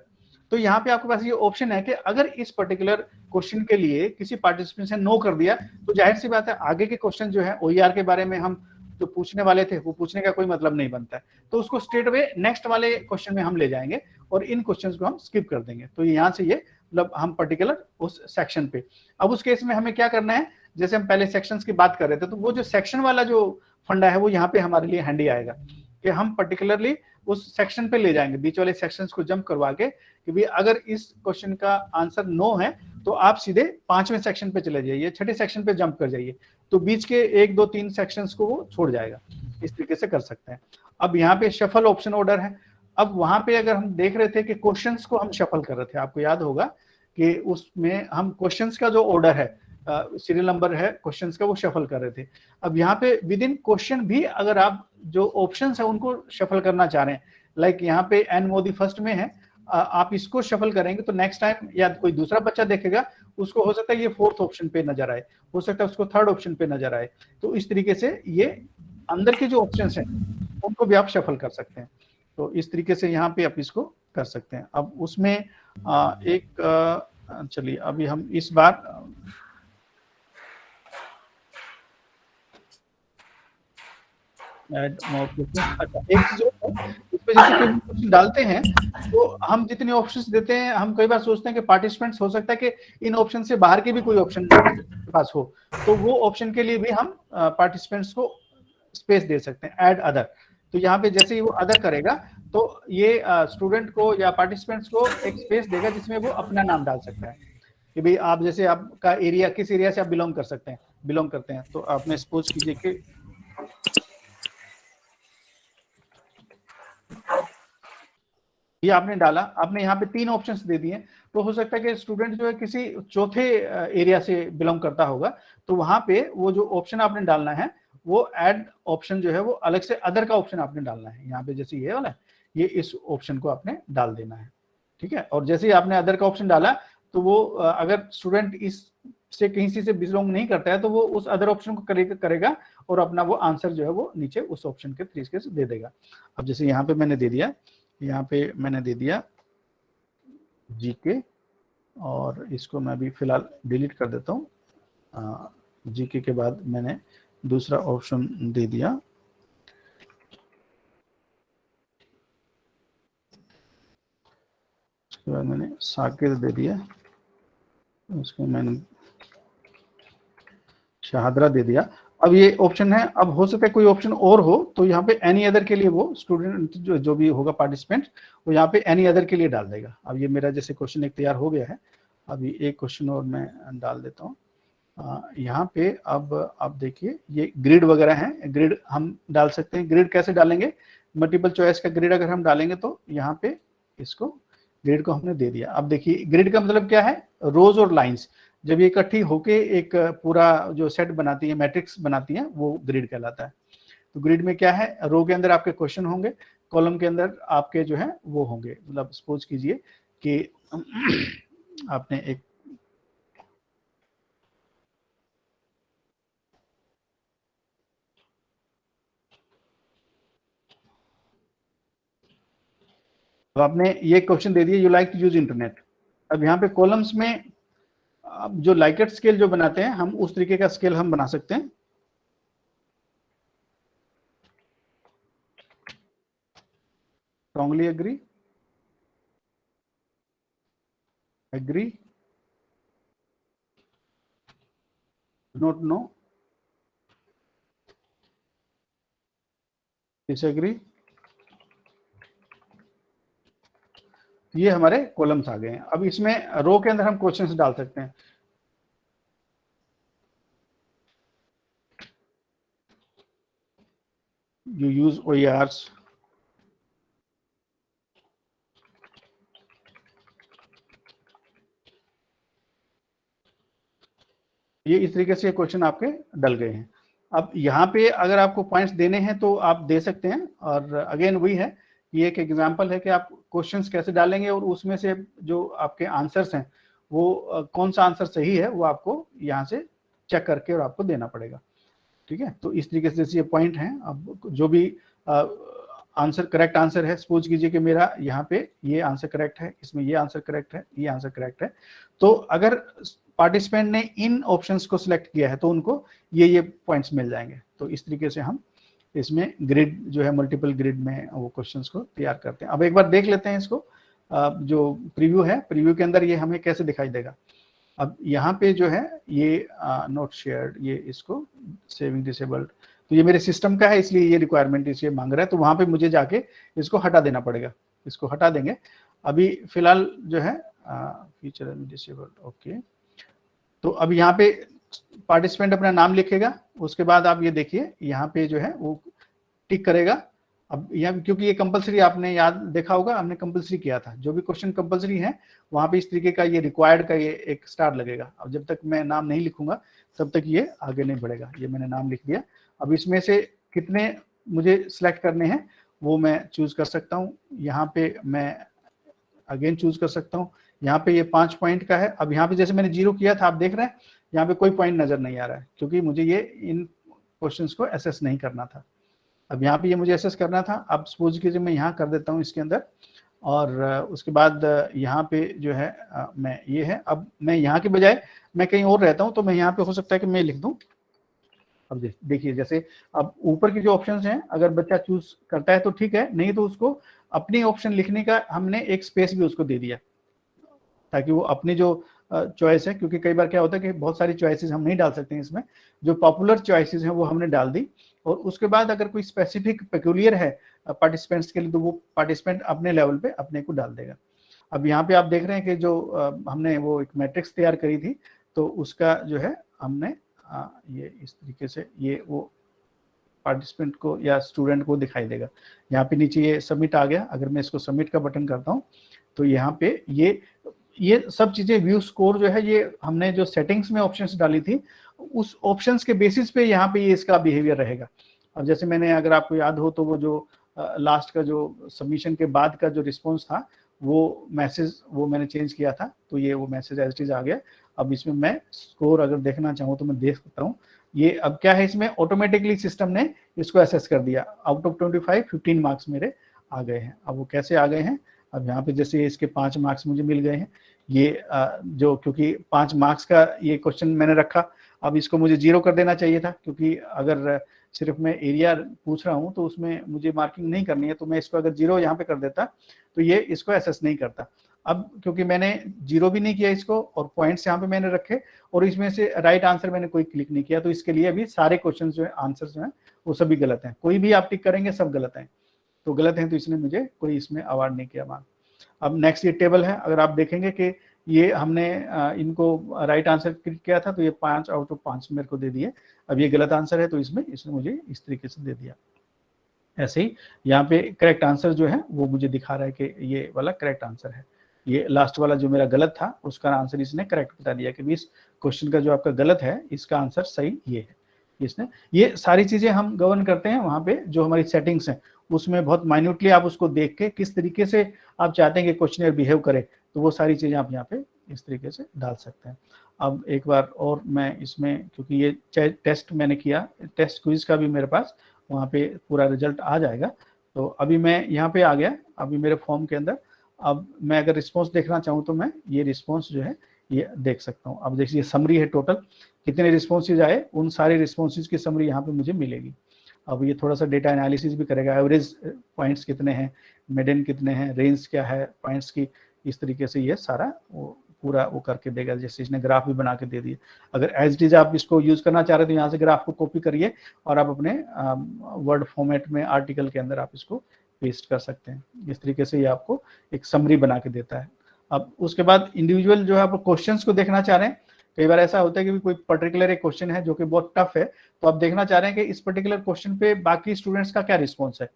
तो यहाँ पे आपके पास ये ऑप्शन है कि अगर इस पर्टिकुलर क्वेश्चन के लिए किसी पार्टिसिपेंट ने नो कर दिया, तो जाहिर सी बात है आगे के क्वेश्चन जो है OER के बारे में हम जो पूछने वाले थे वो पूछने का कोई मतलब नहीं बनता है, तो उसको स्ट्रेट अवे नेक्स्ट वाले क्वेश्चन में हम ले जाएंगे और इन क्वेश्चंस को हम स्किप कर देंगे। तो यहाँ से ये मतलब हम पर्टिकुलर उस सेक्शन पे, अब उस केस में हमें क्या करना है, जैसे हम पहले सेक्शंस की बात कर रहे थे, तो वो जो सेक्शन वाला जो फंडा है वो यहाँ पे हमारे लिए हैंडी आएगा कि हम पर्टिकुलरली उस सेक्शन पे ले जाएंगे, बीच वाले सेक्शंस को जंप करवा के कि भाई अगर इस क्वेश्चन का आंसर नो है तो आप सीधे 5वें सेक्शन पे चले जाइए, 6ठे सेक्शन पे जंप कर जाइए, तो बीच के 1, 2, 3 सेक्शंस को वो छोड़ जाएगा। इस तरीके से कर सकते हैं। अब यहाँ पे शफल ऑप्शन ऑर्डर है। अब वहां पे अगर हम देख रहे थे कि क्वेश्चंस को हम शफल कर रहे थे, आपको याद होगा कि उसमें हम क्वेश्चंस का जो ऑर्डर है, सीरियल नंबर है क्वेश्चंस का, वो शफल कर रहे थे। अब यहाँ पे विद इन क्वेश्चन भी अगर आप जो ऑप्शंस है उनको शफल करना चाह रहे हैं, लाइक यहाँ पे एन मोदी फर्स्ट में है, आप इसको शफल करेंगे तो नेक्स्ट टाइम या कोई दूसरा बच्चा देखेगा उसको हो सकता है ये 4th ऑप्शन पे नजर आए, हो सकता है उसको 3rd ऑप्शन पे नजर आए। तो इस तरीके से ये अंदर के जो ऑप्शंस हैं उनको भी आप शफल कर सकते हैं। तो इस तरीके से यहाँ पे आप इसको कर सकते हैं। अब उसमें चलिए अभी हम इस बार अच्छा एक चीज इसमें जैसे कि डालते हैं तो हम जितने ऑप्शंस देते हैं, हम कई बार सोचते हैं कि पार्टिसिपेंट्स हो सकता है कि इन ऑप्शन से बाहर के भी कोई ऑप्शन के पास हो, तो वो ऑप्शन के लिए भी हम पार्टिसिपेंट्स को स्पेस दे सकते हैं, ऐड अदर। तो यहाँ पे जैसे ही वो अदर करेगा तो ये स्टूडेंट को या पार्टिसिपेंट्स को एक स्पेस देगा जिसमें वो अपना नाम डाल सकता है कि भाई आप जैसे आपका एरिया किस एरिया से आप बिलोंग करते हैं। तो आपने सपोज कीजिए कि ये आपने डाला, आपने यहाँ पे 3 ऑप्शंस दे दिए, तो हो सकता है कि स्टूडेंट जो है किसी चौथे एरिया से बिलोंग करता होगा, तो वहां पे वो जो ऑप्शन आपने डालना है वो ऐड ऑप्शन जो है वो अलग से अदर का ऑप्शन आपने डालना है। यहाँ पे जैसे ये वाला ये इस ऑप्शन को आपने डाल देना है, ठीक है। और जैसे ही आपने अदर का ऑप्शन डाला तो वो अगर स्टूडेंट इस से कहीं से बिलोंग नहीं करता है तो वो उस अदर ऑप्शन को करेगा और अपना वो आंसर जो है वो नीचे उस ऑप्शन के तरीके से दे देगा। अब जैसे यहाँ पे मैंने दे दिया, यहाँ पे मैंने दे दिया जीके, और इसको मैं अभी फिलहाल डिलीट कर देता हूँ। जीके के बाद मैंने दूसरा ऑप्शन दे दिया उसके बाद मैंने साकिर दे दिया, उसको मैंने शाहदरा दे दिया। अब ये ऑप्शन है, अब हो सकता है कोई ऑप्शन और हो, तो यहाँ पे एनी अदर के लिए वो स्टूडेंट जो भी होगा पार्टिसिपेंट, वो यहाँ पे एनी अदर के लिए डाल देगा। अब ये मेरा जैसे क्वेश्चन एक तैयार हो गया है, अभी एक क्वेश्चन और मैं डाल देता हूँ यहाँ पे। अब देखिए ये ग्रिड वगैरह है, ग्रिड हम डाल सकते हैं। ग्रिड कैसे डालेंगे? मल्टीपल चॉइस का ग्रिड अगर हम डालेंगे तो यहाँ पे इसको ग्रिड को हमने दे दिया। अब देखिए ग्रिड का मतलब क्या है? रोज और लाइंस जब ये इकट्ठी होके एक पूरा जो सेट बनाती है, मैट्रिक्स बनाती है, वो ग्रिड कहलाता है। तो ग्रिड में क्या है? रो के अंदर आपके क्वेश्चन होंगे, कॉलम के अंदर आपके जो है वो होंगे। मतलब सपोज कीजिए कि आपने एक तो आपने ये क्वेश्चन दे दिया, you like to use internet. अब यहाँ पे कॉलम्स में अब जो लाइकेट स्केल जो बनाते हैं हम, उस तरीके का स्केल हम बना सकते हैं। Strongly agree, agree, not no, disagree. ये हमारे कॉलम्स आ गए हैं। अब इसमें रो के अंदर हम क्वेश्चंस डाल सकते हैं। यू यूज OERs, ये इस तरीके से क्वेश्चन आपके डल गए हैं। अब यहाँ पे अगर आपको पॉइंट्स देने हैं तो आप दे सकते हैं। और अगेन वही है, ये एक एग्जांपल है कि आप क्वेश्चंस कैसे डालेंगे और उसमें से जो आपके आंसर्स हैं वो कौन सा आंसर सही है वो आपको यहाँ से चेक करके और आपको देना पड़ेगा। ठीक है, तो इस तरीके से ये पॉइंट हैं। अब जो भी आंसर करेक्ट आंसर है, सपोज कीजिए कि मेरा यहाँ पे ये आंसर करेक्ट है, इसमें ये आंसर करेक्ट है, ये आंसर करेक्ट है, तो अगर पार्टिसिपेंट ने इन ऑप्शंस को सिलेक्ट किया है तो उनको ये पॉइंट्स मिल जाएंगे। तो इस तरीके से हम इसमें ग्रिड जो है, मल्टीपल ग्रिड में वो क्वेश्चंस को तैयार करते हैं। अब एक बार देख लेते हैं इसको, जो प्रीव्यू है, प्रीव्यू के अंदर ये हमें कैसे दिखाई देगा। अब यहाँ पे जो है ये नॉट शेयर्ड, ये इसको सेविंग डिसेबल्ड, तो ये मेरे सिस्टम का है इसलिए ये रिक्वायरमेंट इसे मांग रहा है, तो वहां पे मुझे जाके इसको हटा देना पड़ेगा। इसको हटा देंगे। अभी फिलहाल जो है फीचर डिसेबल्ड, ओके। तो अब यहाँ पे पार्टिसिपेंट अपना नाम लिखेगा, उसके बाद आप ये देखिए यहाँ पे जो है वो टिक करेगा। अब यहाँ क्योंकि ये कंपलसरी, आपने याद देखा होगा, हमने कंपलसरी किया था, जो भी क्वेश्चन कंपलसरी है वहां पे इस तरीके का ये रिक्वायर्ड का ये एक स्टार लगेगा। अब जब तक मैं नाम नहीं लिखूंगा तब तक ये आगे नहीं बढ़ेगा। ये मैंने नाम लिख दिया। अब इसमें से कितने मुझे सिलेक्ट करने हैं वो मैं चूज कर सकता हूँ। यहाँ पे मैं अगेन चूज कर सकता हूँ। यहाँ पे ये 5 पॉइंट का है। अब यहाँ पे जैसे मैंने 0 किया था, आप देख रहे हैं यहाँ पे कोई पॉइंट नजर नहीं आ रहा है, क्योंकि मुझे ये इन क्वेश्चंस को एसेस नहीं करना था। अब यहाँ पे ये मुझे एसेस करना था। अब सपोज कीजिए मैं यहाँ कर देता हूँ इसके अंदर, और उसके बाद यहाँ पे जो है मैं ये है, अब मैं यहाँ के बजाय मैं कहीं और रहता हूँ, तो मैं यहाँ पे हो सकता है कि मैं लिख दूँ। अब देखिए जैसे अब ऊपर की जो ऑप्शंस हैं, अगर बच्चा चूज करता है तो ठीक है, नहीं तो उसको अपनी ऑप्शन लिखने का हमने एक स्पेस भी उसको दे दिया, ताकि वो अपनी जो चॉइस है, क्योंकि कई बार क्या होता है कि बहुत सारी चॉइसेस हम नहीं डाल सकते हैं इसमें, जो पॉपुलर चॉइसेस हैं वो हमने डाल दी। और उसके बाद अगर कोई स्पेसिफिक पेक्यूलियर है पार्टिसिपेंट्स के लिए, तो वो पार्टिसिपेंट अपने लेवल पे अपने को डाल देगा। अब यहाँ पे आप देख रहे हैं कि जो हमने वो एक मैट्रिक्स तैयार करी थी, तो उसका जो है हमने ये इस तरीके से ये वो पार्टिसिपेंट को या स्टूडेंट को दिखाई देगा। यहाँ पे नीचे ये सबमिट आ गया। अगर मैं इसको सबमिट का बटन करता हूँ तो यहाँ पे ये सब चीजें, व्यू स्कोर जो है, ये हमने जो सेटिंग्स में ऑप्शंस डाली थी उस ऑप्शंस के बेसिस पे यहाँ पे ये इसका बिहेवियर रहेगा। अब जैसे मैंने, अगर आपको याद हो तो वो जो लास्ट का जो सबमिशन के बाद का जो रिस्पॉन्स था, वो मैसेज वो मैंने चेंज किया था, तो ये वो मैसेज एज इट इज आ गया। अब इसमें मैं स्कोर अगर देखना चाहूँ तो मैं देख सकता हूँ। ये अब क्या है, इसमें ऑटोमेटिकली सिस्टम ने इसको एसेस कर दिया। आउट ऑफ 25 15 मार्क्स मेरे आ गए हैं। अब वो कैसे आ गए हैं, अब यहाँ पे जैसे इसके 5 मार्क्स मुझे मिल गए हैं। ये जो, क्योंकि 5 मार्क्स का ये क्वेश्चन मैंने रखा, अब इसको मुझे 0 कर देना चाहिए था, क्योंकि अगर सिर्फ मैं एरिया पूछ रहा हूँ तो उसमें मुझे मार्किंग नहीं करनी है, तो मैं इसको अगर 0 यहाँ पे कर देता तो ये इसको एसेस नहीं करता। अब क्योंकि मैंने जीरो भी नहीं किया इसको और पॉइंट्स यहाँ पे मैंने रखे और इसमें से राइट आंसर मैंने कोई क्लिक नहीं किया, तो इसके लिए अभी सारे क्वेश्चन जो है आंसर जो है वो सभी गलत हैं। कोई भी आप टिक करेंगे सब गलत हैं, तो गलत हैं तो इसने मुझे कोई इसमें अवार्ड नहीं किया मार्क। अब नेक्स्ट ये टेबल है, अगर आप देखेंगे कि ये हमने इनको राइट आंसर क्लिक किया था तो ये 5 आउट ऑफ 5 मेरे को दे दिए। अब ये गलत आंसर है तो इसमें इसने मुझे इस तरीके से दे दिया। ऐसे ही यहाँ पे करेक्ट आंसर जो है वो मुझे दिखा रहा है कि ये वाला करेक्ट आंसर है। ये लास्ट वाला जो मेरा गलत था उसका आंसर इसने करेक्ट बता दिया कि इस क्वेश्चन का जो आपका गलत है इसका आंसर सही ये है। इसने ये सारी चीजें हम गवर्न करते हैं वहाँ पे जो हमारी सेटिंग्स हैं उसमें बहुत माइन्यूटली आप उसको देख के किस तरीके से आप चाहते हैं कि क्वेश्चनर बिहेव करे, तो वो सारी चीजें आप यहाँ पे इस तरीके से डाल सकते हैं। अब एक बार और मैं इसमें, क्योंकि ये टेस्ट मैंने किया, टेस्ट क्विज का भी मेरे पास वहाँ पे पूरा रिजल्ट आ जाएगा, तो अभी मैं यहाँ पे आ गया अभी मेरे फॉर्म के अंदर। अब मैं अगर रिस्पॉन्स देखना चाहूँ तो मैं ये रिस्पॉन्स जो है ये देख सकता हूँ। अब देखिए समरी है, टोटल कितने रिस्पॉन्सेज आए उन सारे रिस्पॉन्सेज की समरी यहाँ पे मुझे मिलेगी। अब ये थोड़ा सा डेटा एनालिसिस भी करेगा, एवरेज पॉइंट्स कितने हैं, मेडियन कितने हैं, रेंज क्या है पॉइंट्स की, इस तरीके से ये सारा वो पूरा वो करके देगा। जैसे इसने ग्राफ भी बना के दे दिए। अगर एज इट इज आप इसको यूज करना चाह रहे हैं तो यहाँ से ग्राफ को कॉपी करिए और आप अपने वर्ड फॉर्मेट में आर्टिकल के अंदर आप इसको पेस्ट कर सकते हैं। इस तरीके से ये आपको एक समरी बना के देता है। अब उसके बाद इंडिविजुअल जो है आप क्वेश्चंस को देखना चाह रहे हैं, कई बार ऐसा होता है कि कोई पर्टिकुलर एक क्वेश्चन है जो कि बहुत टफ है, तो आप देखना चाह रहे हैं कि इस पर्टिकुलर क्वेश्चन पे बाकी स्टूडेंट्स का क्या रिस्पॉन्स है,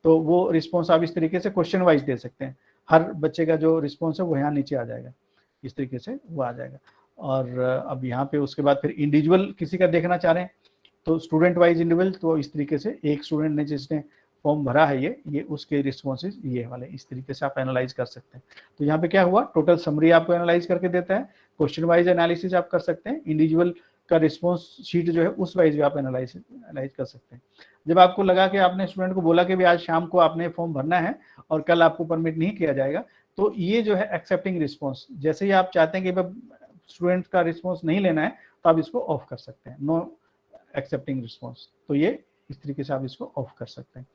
तो वो रिस्पॉन्स आप इस तरीके से क्वेश्चन वाइज दे सकते हैं। हर बच्चे का जो रिस्पॉन्स है वो यहाँ नीचे आ जाएगा, इस तरीके से वो आ जाएगा। और अब यहाँ पे उसके बाद फिर इंडिविजुअल किसी का देखना चाह रहे हैं तो स्टूडेंट वाइज इंडिविजुअल, तो इस तरीके से एक स्टूडेंट ने जिसने फॉर्म भरा है ये उसके रिस्पॉन्सेज ये वाले, इस तरीके से आप एनालाइज कर सकते हैं। तो यहाँ पे क्या हुआ, टोटल समरी आपको एनालाइज करके देता है, क्वेश्चन वाइज एनालिसिस आप कर सकते हैं, इंडिविजुअल का रिस्पॉन्स शीट जो है उस वाइज भी आप एनालाइज कर सकते हैं। जब आपको लगा कि आपने स्टूडेंट को बोला कि भी आज शाम को आपने फॉर्म भरना है और कल आपको परमिट नहीं किया जाएगा, तो ये जो है एक्सेप्टिंग रिस्पॉन्स, जैसे ही आप चाहते हैं कि स्टूडेंट का रिस्पॉन्स नहीं लेना है तो आप इसको ऑफ कर सकते हैं, नो एक्सेप्टिंग रिस्पॉन्स, तो ये इस तरीके से आप इसको ऑफ कर सकते हैं।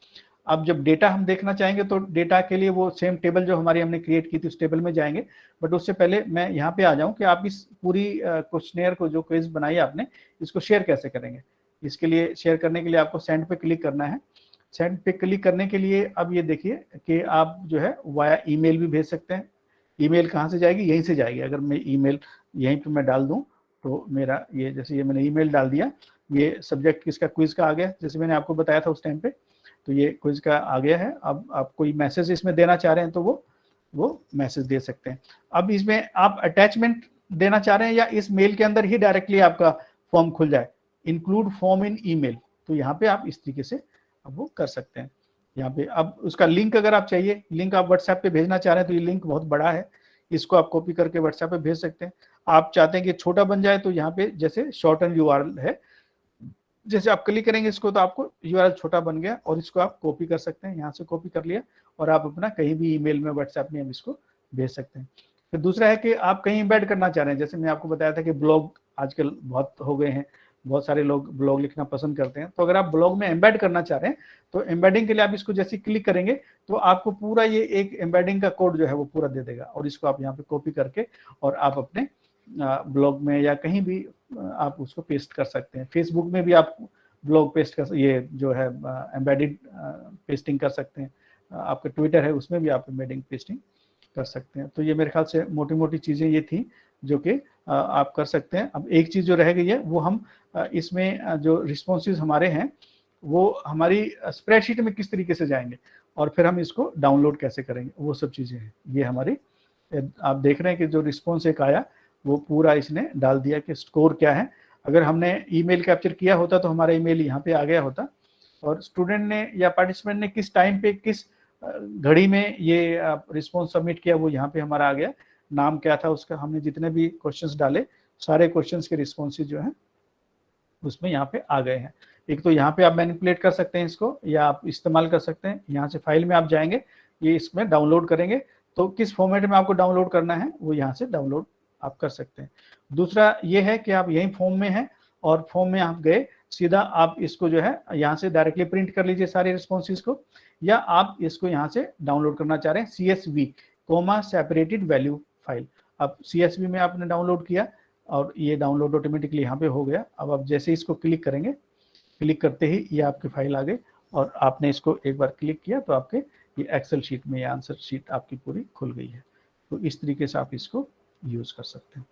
अब जब डेटा हम देखना चाहेंगे तो डेटा के लिए वो सेम टेबल जो हमारी हमने क्रिएट की थी उस टेबल में जाएंगे, बट उससे पहले मैं यहाँ पे आ जाऊँ कि आप इस पूरी क्वेश्चनेयर को जो क्विज बनाई आपने इसको शेयर कैसे करेंगे। इसके लिए शेयर करने के लिए आपको सेंड पे क्लिक करना है। सेंड पे क्लिक करने के लिए अब ये देखिए कि आप जो है वाया ईमेल भी भेज सकते हैं। ईमेल कहाँ से जाएगी, यहीं से जाएगी। अगर मैं ईमेल यहीं पे मैं डाल दूं तो मेरा ये, जैसे ये मैंने ईमेल डाल दिया, ये सब्जेक्ट किसका, क्विज का आ गया, जैसे मैंने आपको बताया था उस टाइम पे, तो ये क्विज का आ गया है। अब आप कोई मैसेज इसमें देना चाह रहे हैं तो वो मैसेज दे सकते हैं। अब इसमें आप अटैचमेंट देना चाह रहे हैं या इस मेल के अंदर ही डायरेक्टली आपका फॉर्म खुल जाए, इंक्लूड फॉर्म इन ईमेल, तो यहाँ पे आप इस तरीके से अब वो कर सकते हैं। यहाँ पे अब उसका लिंक अगर आप चाहिए, लिंक आप व्हाट्सएप पे भेजना चाह रहे हैं तो ये लिंक बहुत बड़ा है, इसको आप कॉपी करके व्हाट्सएप पे भेज सकते हैं। आप चाहते हैं कि छोटा बन जाए तो यहाँ पे जैसे शॉर्टन यूआरएल है, जैसे आप क्लिक करेंगे इसको तो आपको यूआरएल छोटा बन गया और इसको आप कॉपी कर सकते हैं। यहाँ से कॉपी कर लिया और आप अपना कहीं भी ईमेल में, व्हाट्सएप में हम इसको भेज सकते हैं। फिर दूसरा है कि आप कहीं एम्बेड करना चाह रहे हैं, जैसे मैं आपको बताया था कि ब्लॉग आजकल बहुत हो गए हैं, बहुत सारे लोग ब्लॉग लिखना पसंद करते हैं, तो अगर आप ब्लॉग में एम्बेड करना चाह रहे हैं तो एम्बेडिंग के लिए आप इसको जैसे क्लिक करेंगे तो आपको पूरा ये एक एम्बेडिंग का कोड जो है वो पूरा दे देगा और इसको आप यहाँ पे कॉपी करके और आप अपने ब्लॉग में या कहीं भी आप उसको पेस्ट कर सकते हैं। फेसबुक में भी आप ब्लॉग पेस्ट कर, ये जो है एम्बेडेड पेस्टिंग कर सकते हैं। आपका ट्विटर है उसमें भी आप एम्बेडिंग पेस्टिंग कर सकते हैं। तो ये मेरे ख्याल से मोटी मोटी चीज़ें ये थी जो कि आप कर सकते हैं। अब एक चीज़ जो रह गई है वो हम इसमें जो रिस्पॉन्सेज हमारे हैं वो हमारी स्प्रेडशीट में किस तरीके से जाएंगे और फिर हम इसको डाउनलोड कैसे करेंगे, वो सब चीज़ें हैं। ये हमारी, आप देख रहे हैं कि जो रिस्पॉन्स एक आया वो पूरा इसने डाल दिया कि स्कोर क्या है। अगर हमने ईमेल कैप्चर किया होता तो हमारा ईमेल यहाँ पे आ गया होता और स्टूडेंट ने या पार्टिसिपेंट ने किस टाइम पे, किस घड़ी में ये रिस्पॉन्स सबमिट किया वो यहाँ पे हमारा आ गया। नाम क्या था उसका, हमने जितने भी क्वेश्चंस डाले सारे क्वेश्चंस के रिस्पॉन्सेज जो है उसमें यहाँ पे आ गए हैं। एक तो यहाँ पे आप मैनिपुलेट कर सकते हैं इसको या आप इस्तेमाल कर सकते हैं। यहाँ से फाइल में आप जाएंगे, ये इसमें डाउनलोड करेंगे तो किस फॉर्मेट में आपको डाउनलोड करना है वो यहाँ से डाउनलोड आप कर सकते हैं। दूसरा ये है कि आप यहीं फॉर्म में हैं और फॉर्म में आप गए, सीधा आप इसको जो है यहाँ से डायरेक्टली प्रिंट कर लीजिए सारे रिस्पॉन्सेज को, या आप इसको यहाँ से डाउनलोड करना चाह रहे हैं CSV, coma separated value file. अब CSV में आपने डाउनलोड किया और ये डाउनलोड ऑटोमेटिकली यहाँ पे हो गया। अब आप जैसे इसको क्लिक करेंगे, क्लिक करते ही ये आपकी फाइल आ गई और आपने इसको एक बार क्लिक किया तो आपके ये एक्सेल शीट में, ये आंसर शीट आपकी पूरी खुल गई है। तो इस तरीके से आप इसको यूज़ कर सकते हैं।